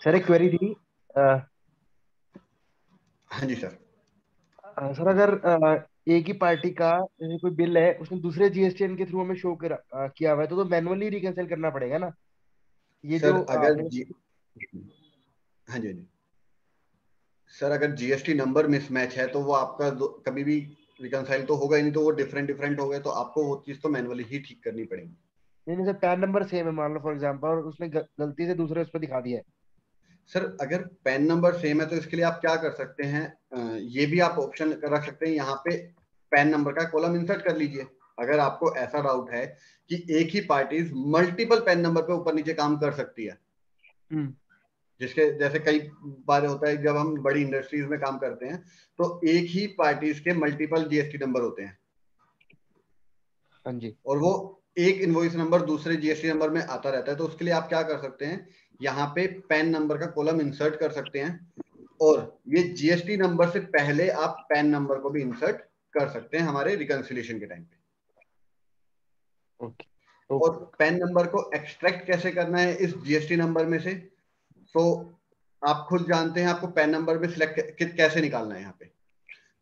Speaker 6: सर एक क्वेरी थी।
Speaker 3: हाँ जी सर।
Speaker 6: सर अगर एक ही पार्टी का जैसे कोई बिल है, उसने दूसरे जीएसटीएन के थ्रू हमें शो किया हुआ है, तो मैनुअली रिकंसिल करना पड़ेगा ना ये जो
Speaker 3: सर अगर
Speaker 6: आपने।
Speaker 3: हाँ जी, हाँ जी सर, अगर जीएसटी नंबर मिसमैच है तो वो आपका कभी भी रिकंसाइल तो होगा ही नहीं, तो वो डिफरेंट डिफरेंट हो गए तो आपको वो चीज तो मैनुअली ही ठीक करनी पड़ेगी।
Speaker 6: नहीं नहीं सर, पैन नंबर सेम है मान लो फॉर एग्जांपल, और उसने गलती से दूसरे उस पर दिखा दिया है।
Speaker 3: सर अगर पैन नंबर सेम है तो इसके लिए आप क्या कर सकते हैं, ये भी आप ऑप्शन रख सकते हैं, यहाँ पे पैन नंबर का कॉलम इंसर्ट कर लीजिए। अगर आपको ऐसा डाउट है कि एक ही पार्टी मल्टीपल पैन नंबर पे ऊपर नीचे काम कर सकती है, जिसके जैसे कई बार होता है जब हम बड़ी इंडस्ट्रीज में काम करते हैं तो एक ही पार्टीज के मल्टीपल जीएसटी नंबर होते हैं।
Speaker 6: हाँ जी।
Speaker 3: और वो एक इनवॉइस नंबर दूसरे जीएसटी नंबर में आता रहता है, तो उसके लिए आप क्या कर सकते हैं, यहाँ पे पैन नंबर का कॉलम इंसर्ट कर सकते हैं, और ये जीएसटी नंबर से पहले आप पैन नंबर को भी इंसर्ट कर सकते हैं हमारे रिकंसिलिएशन के टाइम पे।
Speaker 6: ओके।
Speaker 3: और पैन नंबर को एक्सट्रैक्ट कैसे करना है इस जीएसटी नंबर में से, तो आप खुद जानते हैं आपको पैन नंबर में सिलेक्ट कैसे निकालना है यहाँ पे।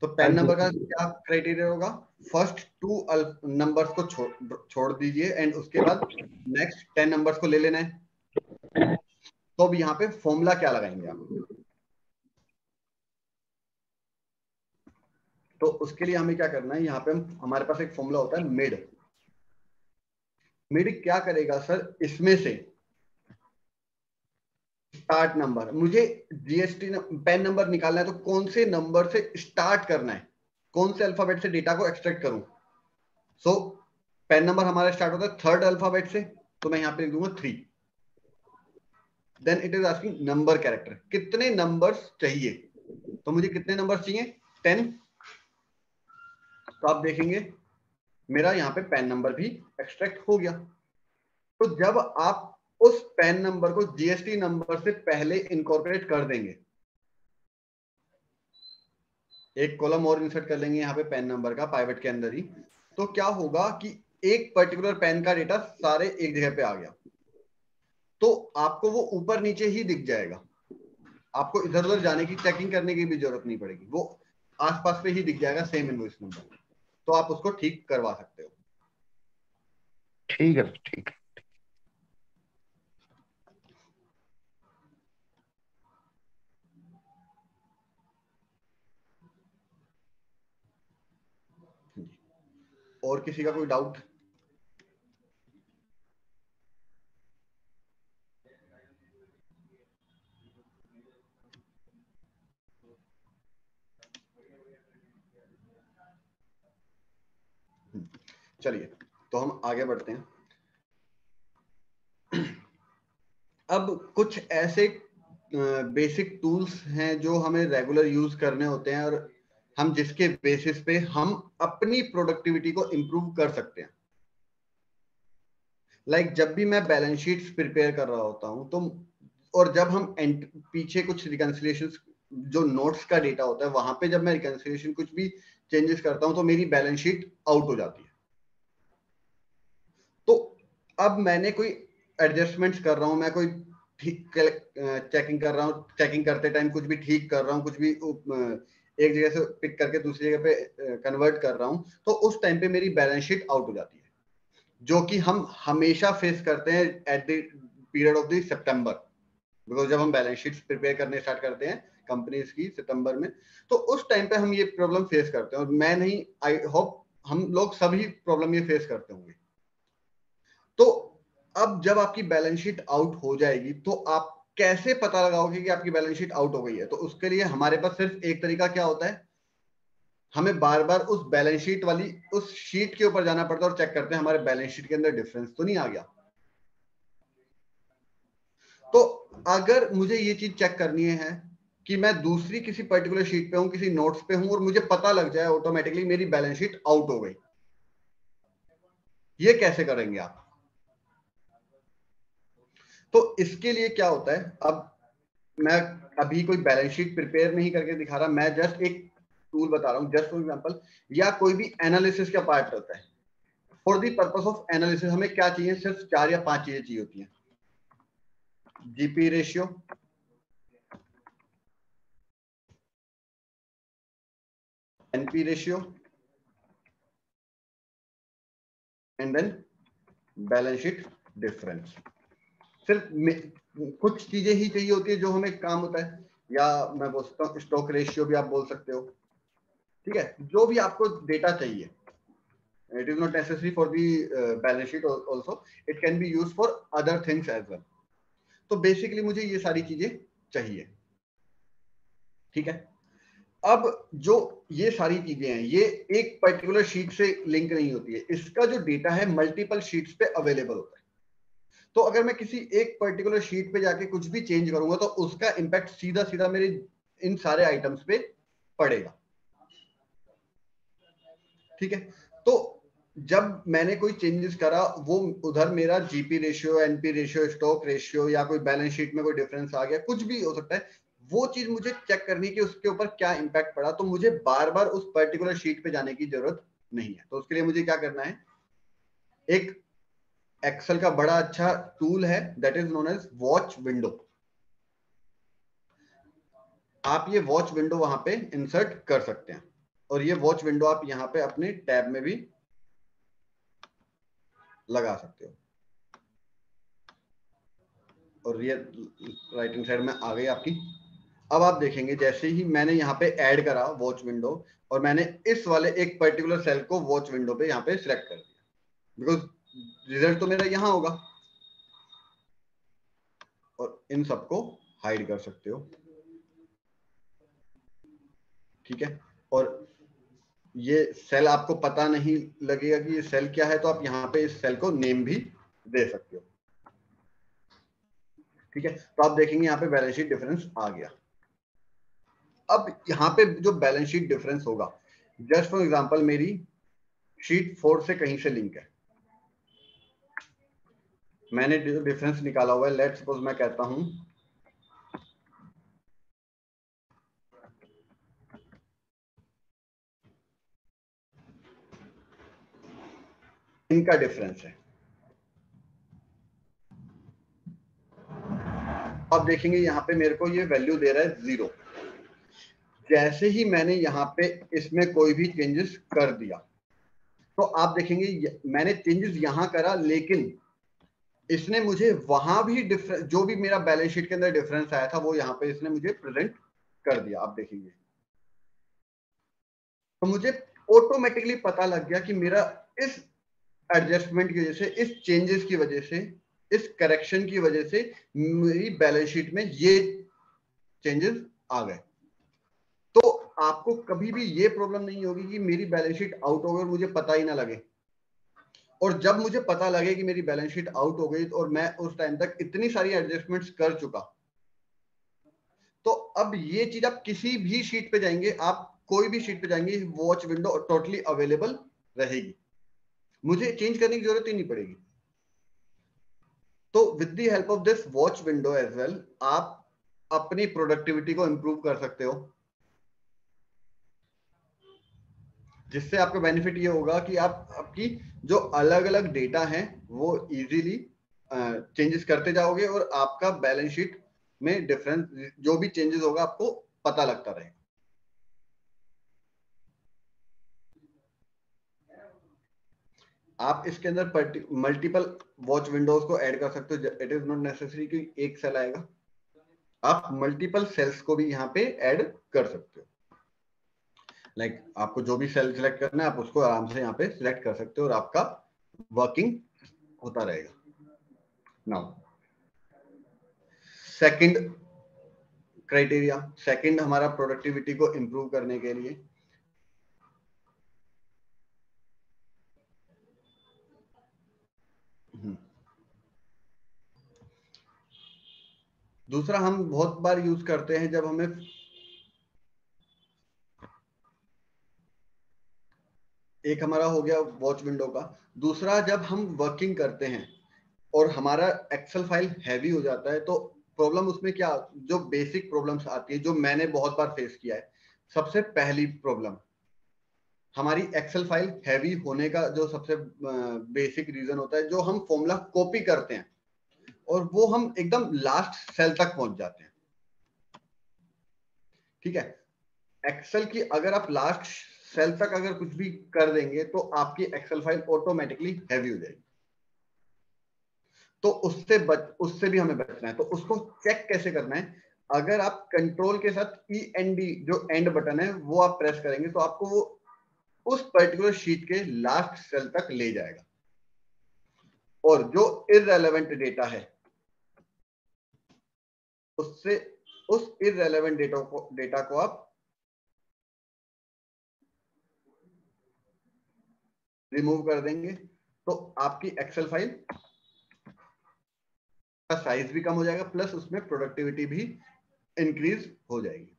Speaker 3: तो पैन नंबर का क्या क्राइटेरिया होगा, फर्स्ट 2 नंबर्स को छोड़ दीजिए एंड उसके बाद नेक्स्ट 10 नंबर्स को ले लेना है। तो अब यहाँ पे फॉर्मूला क्या लगाएंगे आप, तो उसके लिए हमें क्या करना है, यहाँ पे हमारे पास एक फॉर्मूला होता है मिड। मिड क्या करेगा सर, इसमें से स्टार्ट नंबर, मुझे जीएसटी पैन नंबर निकालना है तो कौन से नंबर से स्टार्ट करना है, कौन से अल्फाबेट से डेटा को एक्सट्रैक्ट करूं। सो पैन नंबर हमारा स्टार्ट होता है थर्ड अल्फाबेट से, तो मैं यहाँ पे लिख दूंगा 3। Then it is asking number character, कितने नंबर्स चाहिए, तो मुझे कितने नंबर्स चाहिए 10। तो आप देखेंगे मेरा यहाँ पे पैन नंबर भी एक्सट्रैक्ट हो गया। तो जब आप उस पैन नंबर को जीएसटी नंबर से पहले इनकॉर्पोरेट कर देंगे, एक कॉलम और इंसर्ट कर लेंगे यहाँ पे पैन नंबर का पाइवट के अंदर ही, तो क्या होगा कि एक पर्टिकुलर पैन का डेटा सारे एक जगह पे आ गया, तो आपको वो ऊपर नीचे ही दिख जाएगा, आपको इधर उधर जाने की चेकिंग करने की भी जरूरत नहीं पड़ेगी, वो आसपास पे ही दिख जाएगा सेम इनवॉइस नंबर, तो आप उसको ठीक करवा सकते हो।
Speaker 6: ठीक है ठीक है।
Speaker 3: और किसी का कोई डाउट? चलिए तो हम आगे बढ़ते हैं। अब कुछ ऐसे बेसिक टूल्स हैं जो हमें रेगुलर यूज करने होते हैं और हम जिसके बेसिस पे हम अपनी प्रोडक्टिविटी को इंप्रूव कर सकते हैं। लाइक जब भी मैं बैलेंस शीट्स प्रिपेयर कर रहा होता हूं तो, और जब हम पीछे कुछ रिकंसिलिएशन जो नोट्स का डेटा होता है वहां पे जब मैं रिकंसिलिएशन कुछ भी चेंजेस करता हूं तो मेरी बैलेंस शीट आउट हो जाती है। तो अब मैंने कोई एडजस्टमेंट्स कर रहा हूं, मैं कोई ठीक चेकिंग कर रहा हूं, चेकिंग करते टाइम कुछ भी ठीक कर रहा हूं, कुछ भी एक जगह से पिक करके दूसरी जगह पे कन्वर्ट कर रहा हूं, तो उस टाइम पे मेरी बैलेंस शीट आउट हो जाती है, जो कि हम हमेशा फेस करते हैं at the period of the September. Because जब हम बैलेंस शीट्स प्रिपेयर करने स्टार्ट करते हैं कंपनीज की सितंबर में, तो उस टाइम पे हम ये प्रॉब्लम फेस करते हैं, और मैं नहीं, आई होप हम लोग सभी प्रॉब्लम ये फेस करते होंगे। तो अब जब आपकी बैलेंस शीट आउट हो जाएगी तो आप कैसे पता लगाओगे कि आपकी बैलेंस शीट आउट हो गई है? तो उसके लिए हमारे पास सिर्फ एक तरीका क्या होता है, हमें बार बार उस बैलेंस शीट वाली उस शीट के ऊपर जाना पड़ता है और चेक करते हैं हमारे बैलेंस शीट के अंदर डिफरेंस तो नहीं आ गया। तो अगर मुझे ये चीज चेक करनी है कि मैं दूसरी किसी पर्टिकुलर शीट पे हूं, किसी नोट्स पे हूं, और मुझे पता लग जाए ऑटोमेटिकली मेरी बैलेंस शीट आउट हो गई, ये कैसे करेंगे आप? तो इसके लिए क्या होता है, अब मैं अभी कोई बैलेंस शीट प्रिपेयर नहीं करके दिखा रहा, मैं जस्ट एक टूल बता रहा हूं, जस्ट फॉर एग्जांपल, या कोई भी एनालिसिस का पार्ट होता है। For the purpose of analysis हमें क्या चाहिए? सिर्फ 4 या 5 चीजें चाहिए होती हैं। GP ratio, NP ratio, and then balance sheet difference. सिर्फ कुछ चीजें ही चाहिए होती है जो हमें काम होता है, या मैं बोल सकता हूँ स्टॉक रेशियो भी आप बोल सकते हो, ठीक है? जो भी आपको डेटा चाहिए, it is not necessary for the balance sheet also, it can be used for other things as well। तो बेसिकली मुझे ये सारी चीजें चाहिए, ठीक है? अब जो ये सारी चीजें हैं ये एक पर्टिकुलर शीट से लिंक नहीं होती है, इसका जो डेटा है मल्टीपल शीट्स पे अवेलेबल होता है। तो अगर मैं किसी एक पर्टिकुलर शीट पे जाके कुछ भी चेंज करूंगा तो उसका इंपैक्ट सीधा सीधा मेरे इन सारे आइटम्स पे पड़ेगा, ठीक है? तो जब मैंने कोई चेंजेस करा, वो उधर मेरा GP ratio, NP ratio, stock ratio, या कोई बैलेंस शीट में कोई डिफरेंस आ गया, कुछ भी हो सकता है, वो चीज मुझे चेक करनी कि उसके ऊपर क्या इंपैक्ट पड़ा। तो मुझे बार बार उस पर्टिकुलर शीट पे जाने की जरूरत नहीं है। तो उसके लिए मुझे क्या करना है, एक एक्सेल का बड़ा अच्छा टूल है, that is known as watch window. आप ये वॉच विंडो वहां पे इंसर्ट कर सकते हैं, और ये वॉच विंडो आप यहाँ पे अपने टैब में भी लगा सकते हो। और ये राइट हैंड साइड में आ गई आपकी। अब आप देखेंगे जैसे ही मैंने यहाँ पे ऐड करा वॉच विंडो, और मैंने इस वाले एक पर्टिकुलर सेल को वॉच विंडो पे यहाँ पे सिलेक्ट कर दिया, बिकॉज रिजल्ट तो मेरा यहाँ होगा, और इन सबको हाइड कर सकते हो, ठीक है? और ये सेल आपको पता नहीं लगेगा कि ये सेल क्या है, तो आप यहाँ पे इस सेल को नेम भी दे सकते हो, ठीक है? तो आप देखेंगे यहाँ पे बैलेंस शीट डिफरेंस आ गया। अब यहाँ पे जो बैलेंस शीट डिफरेंस होगा, जस्ट फॉर एग्जांपल मेरी शीट 4 से कहीं से लिंक है, मैंने डिफरेंस निकाला हुआ है। लेट्स सपोज मैं कहता हूं इनका डिफरेंस है। अब देखेंगे यहाँ पे मेरे को ये वैल्यू दे रहा है 0। जैसे ही मैंने यहाँ पे इसमें कोई भी चेंजेस कर दिया, तो आप देखेंगे मैंने चेंजेस यहाँ करा, लेकिन इसने मुझे वहां भी डिफरेंस, जो भी मेरा बैलेंस शीट के अंदर डिफरेंस आया था, वो यहाँ पे इसने मुझे प्रेजेंट कर दिया। आप देखेंगे तो मुझे ऑटोमेटिकली पता लग गया कि मेरा इस एडजस्टमेंट की वजह से, इस चेंजेस की वजह से, इस करेक्शन की वजह से मेरी बैलेंस शीट में ये चेंजेस आ गए। तो आपको कभी भी ये प्रॉब्लम नहीं होगी कि मेरी बैलेंस शीट आउट हो गई और मुझे पता ही ना लगे। और जब मुझे पता लगे कि मेरी बैलेंस शीट आउट हो गई और मैं उस टाइम तक इतनी सारी एडजस्टमेंट्स कर चुका, तो अब ये चीज आप किसी भी शीट पे जाएंगे, आप कोई भी शीट पे जाएंगे, वॉच विंडो टोटली अवेलेबल रहेगी, मुझे चेंज करने की जरूरत ही नहीं पड़ेगी। तो with the help of this watch window as well, आप अपनी प्रोडक्टिविटी को इंप्रूव कर सकते हो, जिससे आपका बेनिफिट ये होगा कि आप आपकी जो अलग अलग डेटा है वो इजीली चेंजेस करते जाओगे और आपका बैलेंस शीट में डिफरेंस जो भी चेंजेस होगा आपको पता लगता रहेगा। आप इसके अंदर मल्टीपल वॉच विंडोज को ऐड कर सकते हो। इट इज नॉट नेसेसरी कि एक सेल आएगा, आप मल्टीपल सेल्स को भी यहाँ पे ऐड कर सकते हो। लाइक आपको जो भी सेल सिलेक्ट करना है आप उसको आराम से यहाँ पे सिलेक्ट कर सकते हो और आपका वर्किंग होता रहेगा। नाउ सेकंड क्राइटेरिया, सेकंड हमारा प्रोडक्टिविटी को इंप्रूव करने के लिए दूसरा हम बहुत बार यूज करते हैं जब हमें एक हमारा हो गया वॉच विंडो का, दूसरा जब हम वर्किंग करते हैं और हमारा एक्सेल फाइल हैवी हो जाता है तो प्रॉब्लम उसमें क्या, जो बेसिक प्रॉब्लम्स आती है जो मैंने बहुत बार फेस किया है। सबसे पहली प्रॉब्लम हमारी एक्सेल फाइल हैवी होने का जो सबसे बेसिक रीजन होता है, जो हम फॉर्मूला कॉपी करते हैं और वो हम एकदम लास्ट सेल तक पहुंच जाते हैं। ठीक है, एक्सेल की अगर आप लास्ट सेल तक अगर कुछ भी कर देंगे तो आपकी एक्सेल फाइल ऑटोमेटिकली हैवी हो जाएगी। तो उससे भी हमें बचना है। तो उसको चेक कैसे करना है, अगर आप कंट्रोल के साथ END जो एंड बटन है वो आप प्रेस करेंगे तो आपको वो उस पर्टिकुलर शीट के लास्ट सेल तक ले जाएगा और जो इररेलेवेंट डेटा है उससे उस इररेलेवेंट डेटा को आप रिमूव कर देंगे तो आपकी एक्सेल फाइल का साइज भी कम हो जाएगा, प्लस उसमें प्रोडक्टिविटी भी इंक्रीज हो जाएगी।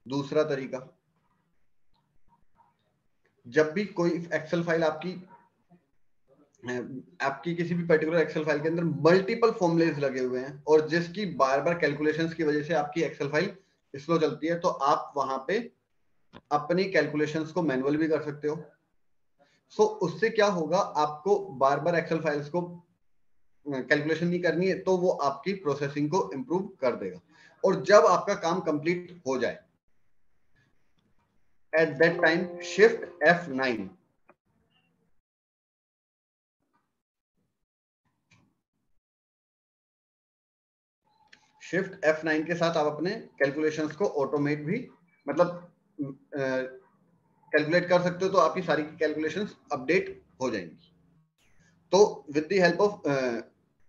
Speaker 3: दूसरा तरीका, जब भी कोई एक्सेल फाइल आपकी किसी भी पर्टिकुलर एक्सेल फाइल के अंदर मल्टीपल फॉर्मूलेज लगे हुए हैं और जिसकी बार बार कैलकुलेशंस की वजह से आपकी एक्सेल फाइल स्लो चलती है, तो आप वहां पे अपनी कैलकुलेशंस को मैनुअल भी कर सकते हो। सो उससे क्या होगा, आपको बार बार एक्सेल फाइल्स को कैलकुलेशन नहीं करनी है, तो वो आपकी प्रोसेसिंग को इंप्रूव कर देगा। और जब आपका काम कंप्लीट हो जाए, at that time shift F9 के साथ आप अपने कैलकुलेशंस को ऑटोमेट भी मतलब कैलकुलेट कर सकते हो, तो आपकी सारी कैलकुलेशंस अपडेट हो जाएंगी। तो with the help of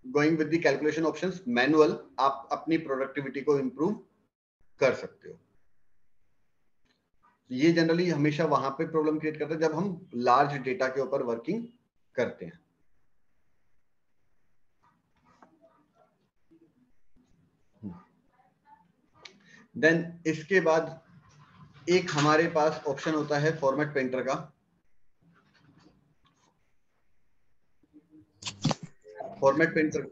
Speaker 3: going with the calculation options manual, आप अपनी प्रोडक्टिविटी को इंप्रूव कर सकते हो। ये जनरली हमेशा वहां पे प्रॉब्लम क्रिएट करता है जब हम लार्ज डेटा के ऊपर वर्किंग करते हैं। देन इसके बाद एक हमारे पास ऑप्शन होता है फॉर्मेट पेंटर का। फॉर्मेट पेंटर,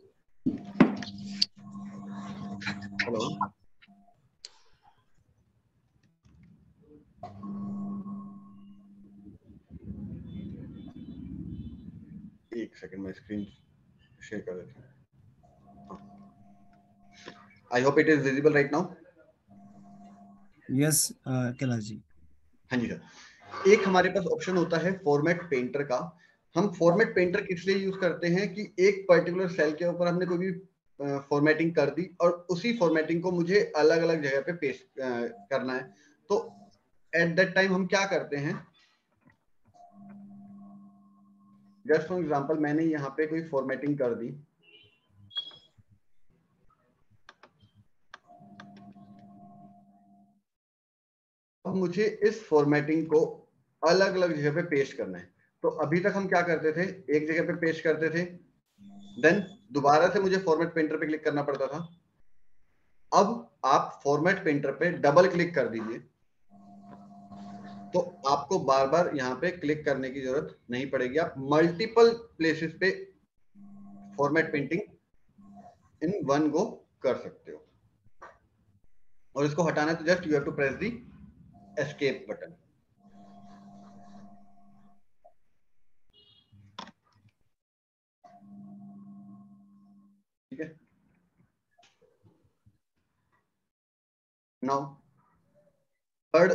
Speaker 3: हेलो, एक सेकंड में स्क्रीन शेयर कर देता हूं। I hope it is visible right now.
Speaker 2: Yes Kailash ji.
Speaker 3: हाँ जी सर, एक हमारे पास ऑप्शन होता है फॉर्मेट पेंटर का। हम फॉर्मेट पेंटर किस लिए यूज करते हैं कि एक पर्टिकुलर सेल के ऊपर हमने कोई भी फॉर्मेटिंग कर दी और उसी फॉर्मेटिंग को मुझे अलग अलग जगह पे पेस्ट करना है, तो एट दैट टाइम हम क्या करते हैं, जस्ट फॉर एग्जांपल मैंने यहाँ पे कोई फॉर्मेटिंग कर दी, अब मुझे इस फॉर्मेटिंग को अलग अलग जगह पे पेस्ट करना है। तो अभी तक हम क्या करते थे, एक जगह पे पेस्ट करते थे, देन दोबारा से मुझे फॉर्मेट पेंटर पे क्लिक करना पड़ता था, अब आप फॉर्मेट पेंटर पे डबल क्लिक कर दीजिए, तो आपको बार बार यहाँ पे क्लिक करने की जरूरत नहीं पड़ेगी। आप मल्टीपल प्लेसेस पे format painting in one go कर सकते हो। और इसको हटाना है तो just you have to press the escape button. ठीक है, नाउ थर्ड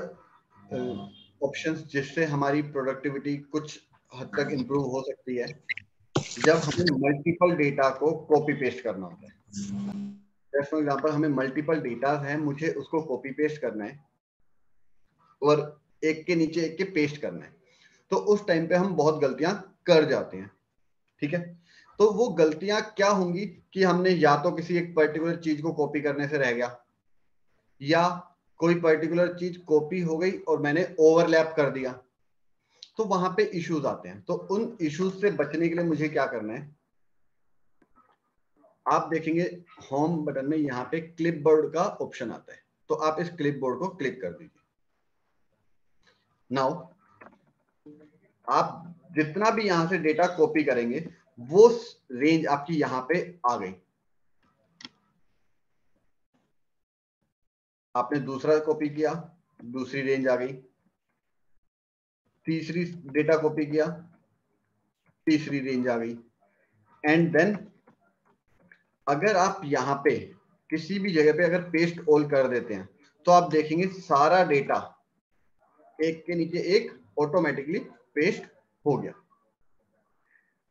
Speaker 3: ऑप्शंस जिससे हमारी प्रोडक्टिविटी कुछ हद तक इंप्रूव हो सकती है, जब हमें मल्टीपल डेटा को कॉपी पेस्ट करना होता है। जैसे फॉर एग्जांपल हमें मल्टीपल डेटा है, मुझे उसको कॉपी पेस्ट करना है और एक के नीचे एक के पेस्ट करना है, तो उस टाइम पे हम बहुत गलतियां कर जाते हैं। ठीक है, तो वो गलतियां क्या होंगी कि हमने या तो किसी एक पर्टिकुलर चीज को कॉपी करने से रह गया, या कोई पर्टिकुलर चीज कॉपी हो गई और मैंने ओवरलैप कर दिया, तो वहां पे इश्यूज आते हैं। तो उन इश्यूज से बचने के लिए मुझे क्या करना है, आप देखेंगे होम बटन में यहाँ पे क्लिपबोर्ड का ऑप्शन आता है, तो आप इस क्लिपबोर्ड को क्लिक कर दीजिए। नाउ आप जितना भी यहां से डेटा कॉपी करेंगे वो रेंज आपकी यहां पे आ गई। आपने दूसरा कॉपी किया, दूसरी रेंज आ गई, तीसरी डेटा कॉपी किया, तीसरी रेंज आ गई। एंड देन अगर आप यहाँ पे किसी भी जगह पे अगर पेस्ट ऑल कर देते हैं तो आप देखेंगे सारा डेटा एक के नीचे एक ऑटोमेटिकली पेस्ट हो गया।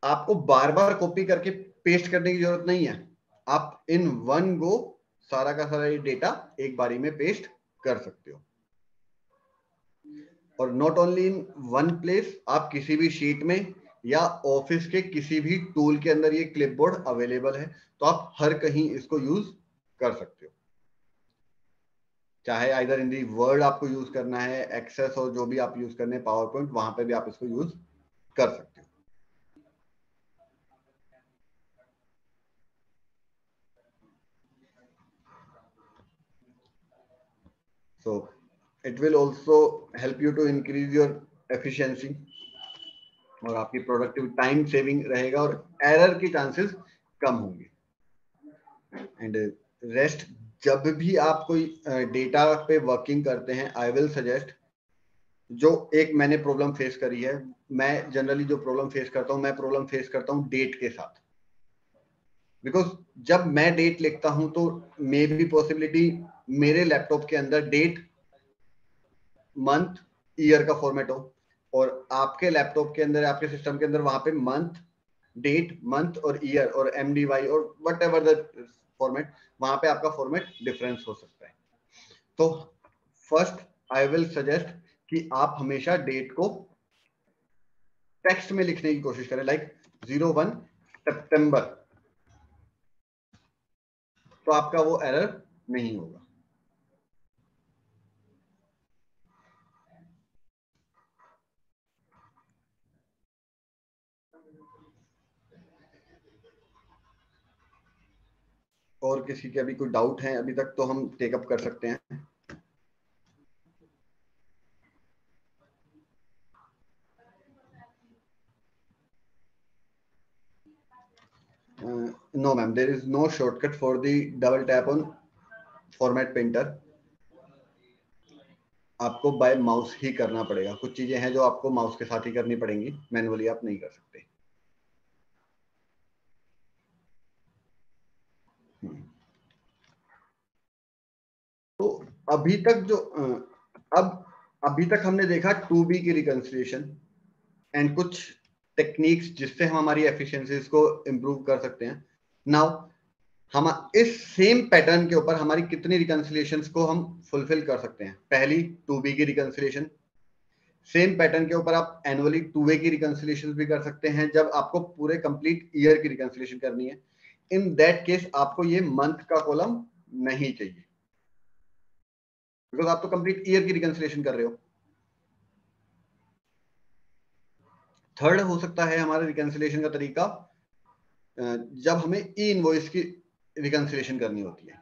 Speaker 3: आपको बार बार कॉपी करके पेस्ट करने की जरूरत नहीं है, आप इन वन गो सारा का सारा ये डेटा एक बारी में पेस्ट कर सकते हो। और not only in one place, आप किसी भी शीट में या ऑफिस के किसी भी टूल के अंदर ये क्लिपबोर्ड अवेलेबल है, तो आप हर कहीं इसको यूज कर सकते हो। चाहे आइदर इन दी वर्ड आपको यूज करना है, एक्सेस और जो भी आप यूज करने पावर पॉइंट, वहां पे भी आप इसको यूज कर सकते हो। So it will also help you to increase your efficiency और आपकी प्रोडक्टिव टाइम सेविंग रहेगा और एरर की चांसेस कम होंगे। एंड रेस्ट, जब भी आप कोई डेटा पे वर्किंग करते हैं, आई विल सजेस्ट, जो एक मैंने प्रॉब्लम फेस करी है, मैं जनरली जो प्रॉब्लम फेस करता हूं, मैं प्रॉब्लम फेस करता हूं डेट के साथ। बिकॉज जब मैं डेट लिखता हूं तो मे बी पॉसिबिलिटी मेरे लैपटॉप के अंदर डेट, मंथ, ईयर का फॉर्मेट हो, और आपके लैपटॉप के अंदर, आपके सिस्टम के अंदर वहां पे मंथ, डेट, मंथ और ईयर और MDY और वट एवर द फॉर्मेट, वहां पे आपका फॉर्मेट डिफरेंस हो सकता है। तो फर्स्ट आई विल सजेस्ट कि आप हमेशा डेट को टेक्स्ट में लिखने की कोशिश करें, लाइक 01 सितंबर, तो आपका वो एरर नहीं होगा। और किसी के अभी कोई डाउट है अभी तक, तो हम टेकअप कर सकते हैं। No ma'am, there is no shortcut for the double tap on format painter. आपको बाय माउस ही करना पड़ेगा। कुछ चीजें हैं जो आपको माउस के साथ ही करनी पड़ेंगी, मैनुअली आप नहीं कर सकते। तो अभी तक जो अभी तक हमने देखा 2B की रिकंसिलिएशन एंड कुछ टेक्निक्स जिससे हम हमारी एफिशिएंसीज को इंप्रूव कर सकते हैं। नाउ हम इस सेम पैटर्न के ऊपर हमारी कितनी रिकंसिलिएशंस को हम फुलफिल कर सकते हैं। पहली 2B की रिकंसिलिएशन, सेम पैटर्न के ऊपर आप एनुअली 2A की रिकंसिलिएशन भी कर सकते हैं जब आपको पूरे कंप्लीट ईयर की रिकंसिलिएशन करनी है। इन दैट केस आपको ये मंथ का कॉलम नहीं चाहिए, बिकॉज आप तो कंप्लीट ईयर की रिकंसिलिएशन कर रहे हो। थर्ड हो सकता है हमारे रिकंसिलिएशन का तरीका, जब हमें ई इनवॉइस की रिकंसिलिएशन करनी होती है।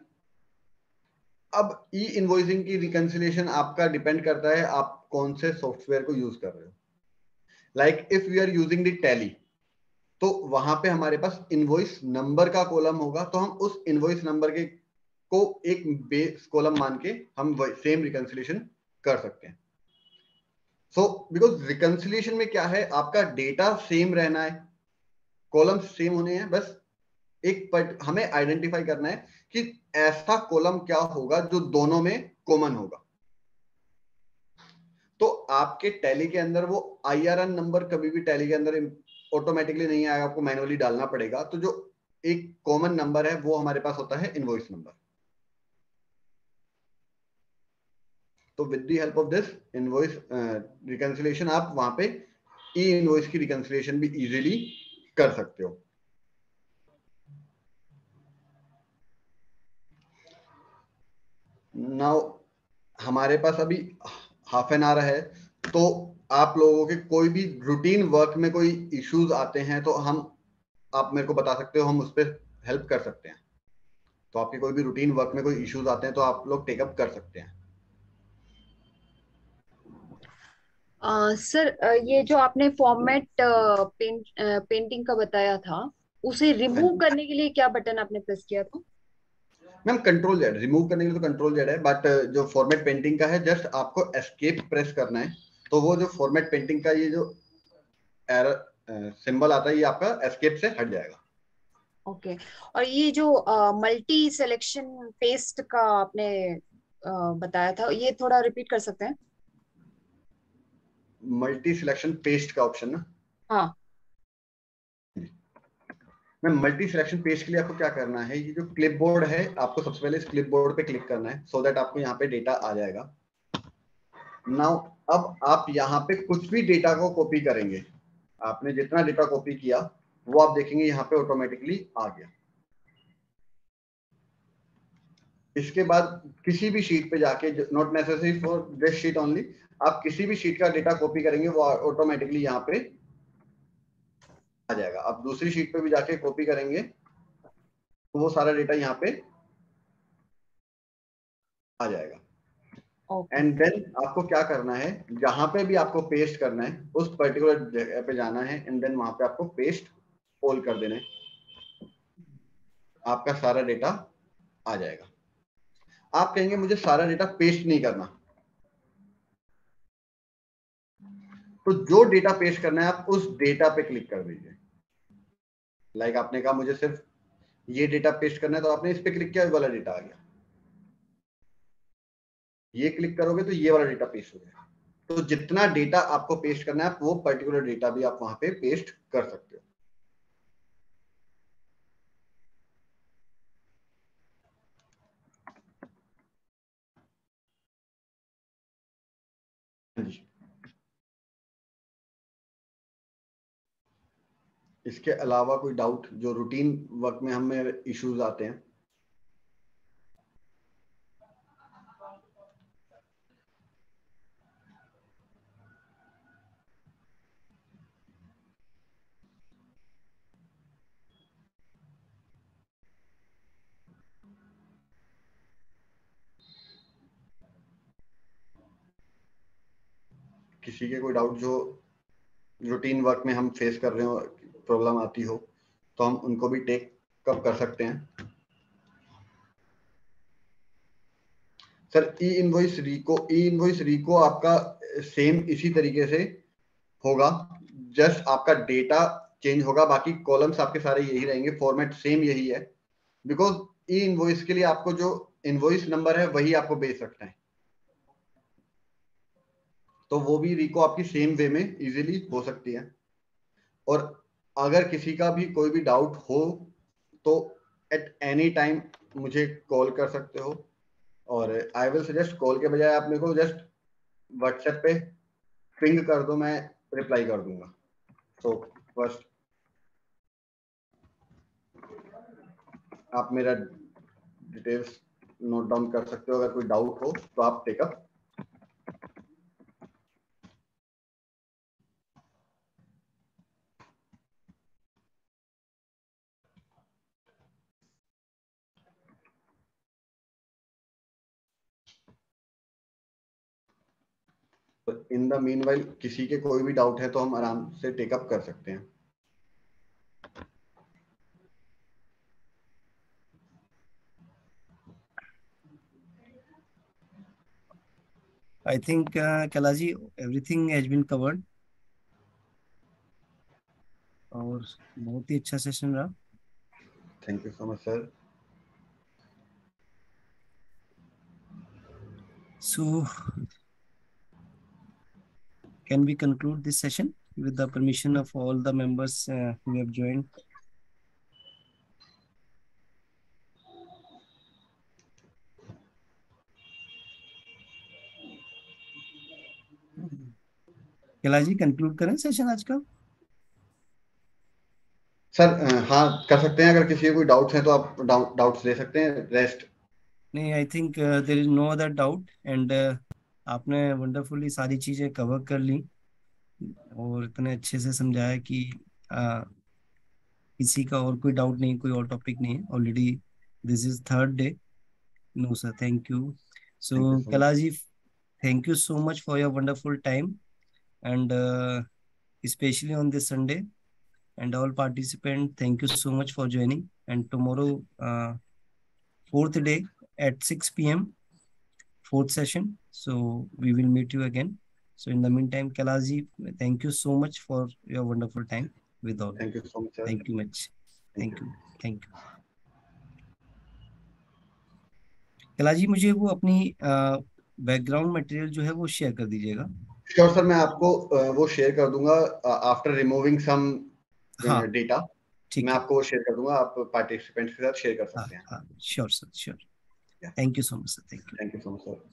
Speaker 3: अब ई इनवॉइसिंग की रिकंसिलिएशन आपका डिपेंड करता है आप कौन से सॉफ्टवेयर को यूज कर रहे हो। Like if we are using the tally, तो वहां पे हमारे पास इनवॉइस नंबर का कॉलम होगा, तो हम उस इनवॉइस नंबर के को एक बेस कॉलम मान के हम सेम रिकंसिलिएशन कर सकते हैं। सो बिकॉज रिकंसिलिएशन में क्या है, आपका डेटा सेम रहना है, कॉलम सेम होने हैं, बस एक हमें आइडेंटिफाई करना है कि ऐसा कॉलम क्या होगा जो दोनों में कॉमन होगा। तो आपके टैली के अंदर वो IRN नंबर कभी भी टैली के अंदर ऑटोमेटिकली नहीं आएगा, आपको मैनुअली डालना पड़ेगा। तो जो एक कॉमन नंबर है वो हमारे पास होता है इनवॉइस नंबर। तो with the help of this invoice reconciliation आप वहां पे ई इनवॉइस की रिकंसिलिएशन भी इजीली कर सकते हो। नाउ हमारे पास अभी हाफ एन आवर है, तो आप लोगों के कोई भी रूटीन वर्क में कोई इश्यूज आते हैं तो आप मेरे को बता सकते हो, हम उस पर हेल्प कर सकते हैं। तो आपके कोई भी रूटीन वर्क में कोई इश्यूज आते हैं तो आप लोग टेकअप कर सकते हैं।
Speaker 5: सर, ये जो आपने फॉर्मेट पेंटिंग का बताया था, उसे
Speaker 3: हाँ
Speaker 5: रिमूव
Speaker 3: जी
Speaker 5: करने के लिए क्या बटन आपने प्रेस किया था?
Speaker 3: मैम, कंट्रोल जेड रिमूव करने के लिए तो कंट्रोल जेड है, बट जो फॉर्मेट पेंटिंग का है जस्ट आपको एस्केप प्रेस करना है। तो वो जो फॉर्मेट पेंटिंग का ये जो एरर सिंबल आता है ये आपका एस्केप से हट जाएगा।
Speaker 5: ओके। और ये जो मल्टी सिलेक्शन पेस्ट का आपने बताया था, ये थोड़ा रिपीट कर सकते हैं?
Speaker 3: मल्टी सिलेक्शन पेस्ट का ऑप्शन ना,
Speaker 5: हाँ।
Speaker 3: मैं मल्टी सिलेक्शन पेज के लिए आपको क्या करना है, ये जो क्लिपबोर्ड है आपको सबसे पहले इस क्लिपबोर्ड पे क्लिक करना है, सो दैट आपको यहाँ पे डेटा आ जाएगा। नाउ अब आप यहाँ पे कुछ भी डेटा को कॉपी करेंगे, आपने जितना डेटा कॉपी किया वो आप देखेंगे यहाँ पे ऑटोमेटिकली आ गया। इसके बाद किसी भी शीट पे जाके, not necessary for this sheet only, आप किसी भी शीट का डेटा कॉपी करेंगे वो ऑटोमेटिकली यहाँ पे आ जाएगा। आप दूसरी शीट पे भी जाके कॉपी करेंगे तो वो सारा डेटा यहाँ पे आ जाएगा।
Speaker 5: ओके।
Speaker 3: एंड देन आपको क्या करना है, जहां पे भी आपको पेस्ट करना है उस पर्टिकुलर जगह पे जाना है, एंड देन वहां पे आपको पेस्ट ऑल कर देना है, आपका सारा डेटा आ जाएगा। आप कहेंगे मुझे सारा डेटा पेस्ट नहीं करना, तो जो डेटा पेस्ट करना है आप उस डेटा पे क्लिक कर दीजिए। लाइक आपने कहा मुझे सिर्फ ये डेटा पेस्ट करना है, तो आपने इस पे क्लिक किया, वाला डेटा आ गया। ये क्लिक करोगे तो ये वाला डेटा पेस्ट हो गया। तो जितना डेटा आपको पेस्ट करना है आप वो पर्टिकुलर डेटा भी आप वहां पे पेस्ट कर सकते हो। हाँ जी। इसके अलावा कोई डाउट जो रूटीन वर्क में हमें इश्यूज आते हैं? किसी के कोई डाउट जो रूटीन वर्क में हम फेस कर रहे हो, प्रॉब्लम आती हो, तो हम उनको भी टेक कब कर सकते हैं। सर ई इनवॉइस रिको आपका सेम इसी तरीके से होगा, जस्ट आपका डेटा चेंज होगा, बाकी कॉलम्स आपके सारे यही रहेंगे, फॉर्मेट सेम यही है। बिकॉज ई इनवॉइस के लिए आपको जो इनवॉइस नंबर है वही आपको बेस रखना है, तो वो भी रिको आपकी सेम वे में इजीली हो सकती है। और अगर किसी का भी कोई भी डाउट हो तो एट एनी टाइम मुझे कॉल कर सकते हो, और आई विल सजेस्ट कॉल के बजाय आप मेरे को जस्ट व्हाट्सएप पे पिंग कर दो, मैं रिप्लाई कर दूंगा। तो फर्स्ट आप मेरा डिटेल्स नोट डाउन कर सकते हो, अगर कोई डाउट हो तो आप टेकअप इन द मीनवाइल किसी के कोई भी डाउट है तो हम आराम से टेकअप कर सकते हैं.
Speaker 2: I think, Kalaji, everything has been covered. और बहुत ही अच्छा सेशन रहा.
Speaker 3: Thank you so much sir.
Speaker 2: So, can we conclude this session with the permission of all the members who have joined? Kailash ji, conclude करें session आज का?
Speaker 3: Sir हाँ कर सकते हैं. अगर किसी के कोई डाउट्स हैं तो आप डाउट्स ले सकते हैं. रेस्ट
Speaker 2: नहीं, I think there is no other doubt and आपने वंडरफुली सारी चीजें कवर कर ली और इतने अच्छे से समझाया कि किसी का और कोई डाउट नहीं, कोई और टॉपिक नहीं है. Already this is third day. No sir, thank you.
Speaker 3: Thank you
Speaker 2: so
Speaker 3: so much.
Speaker 2: Kailash ji, thank you so much for your wonderful time and especially on this Sunday. And all participants, thank you so much for joining. And tomorrow, fourth day at 6 p.m, fourth session. So we will meet you again. So in the meantime, Kailash ji, thank you so much for your wonderful time with all.
Speaker 3: Thank you so much sir.
Speaker 2: Thank you much. Thank you. Thank you. Kailash ji, मुझे वो अपनी background material जो है वो share कर दीजिएगा.
Speaker 3: Sure sir, मैं आपको वो शेयर कर दूंगा आफ्टर रिमूविंग सम
Speaker 2: हाँ,
Speaker 3: डेटा.
Speaker 2: ठीक
Speaker 3: मैं
Speaker 2: है.
Speaker 3: आपको वो शेयर कर दूंगा. आप पार्टिसिपेंट्स के साथ शेयर कर
Speaker 2: हाँ
Speaker 3: सकते हैं.
Speaker 2: हाँ, sure sir, sure.
Speaker 3: Yeah.
Speaker 2: Thank you so much sir. Thank you.
Speaker 3: Thank you so much sir.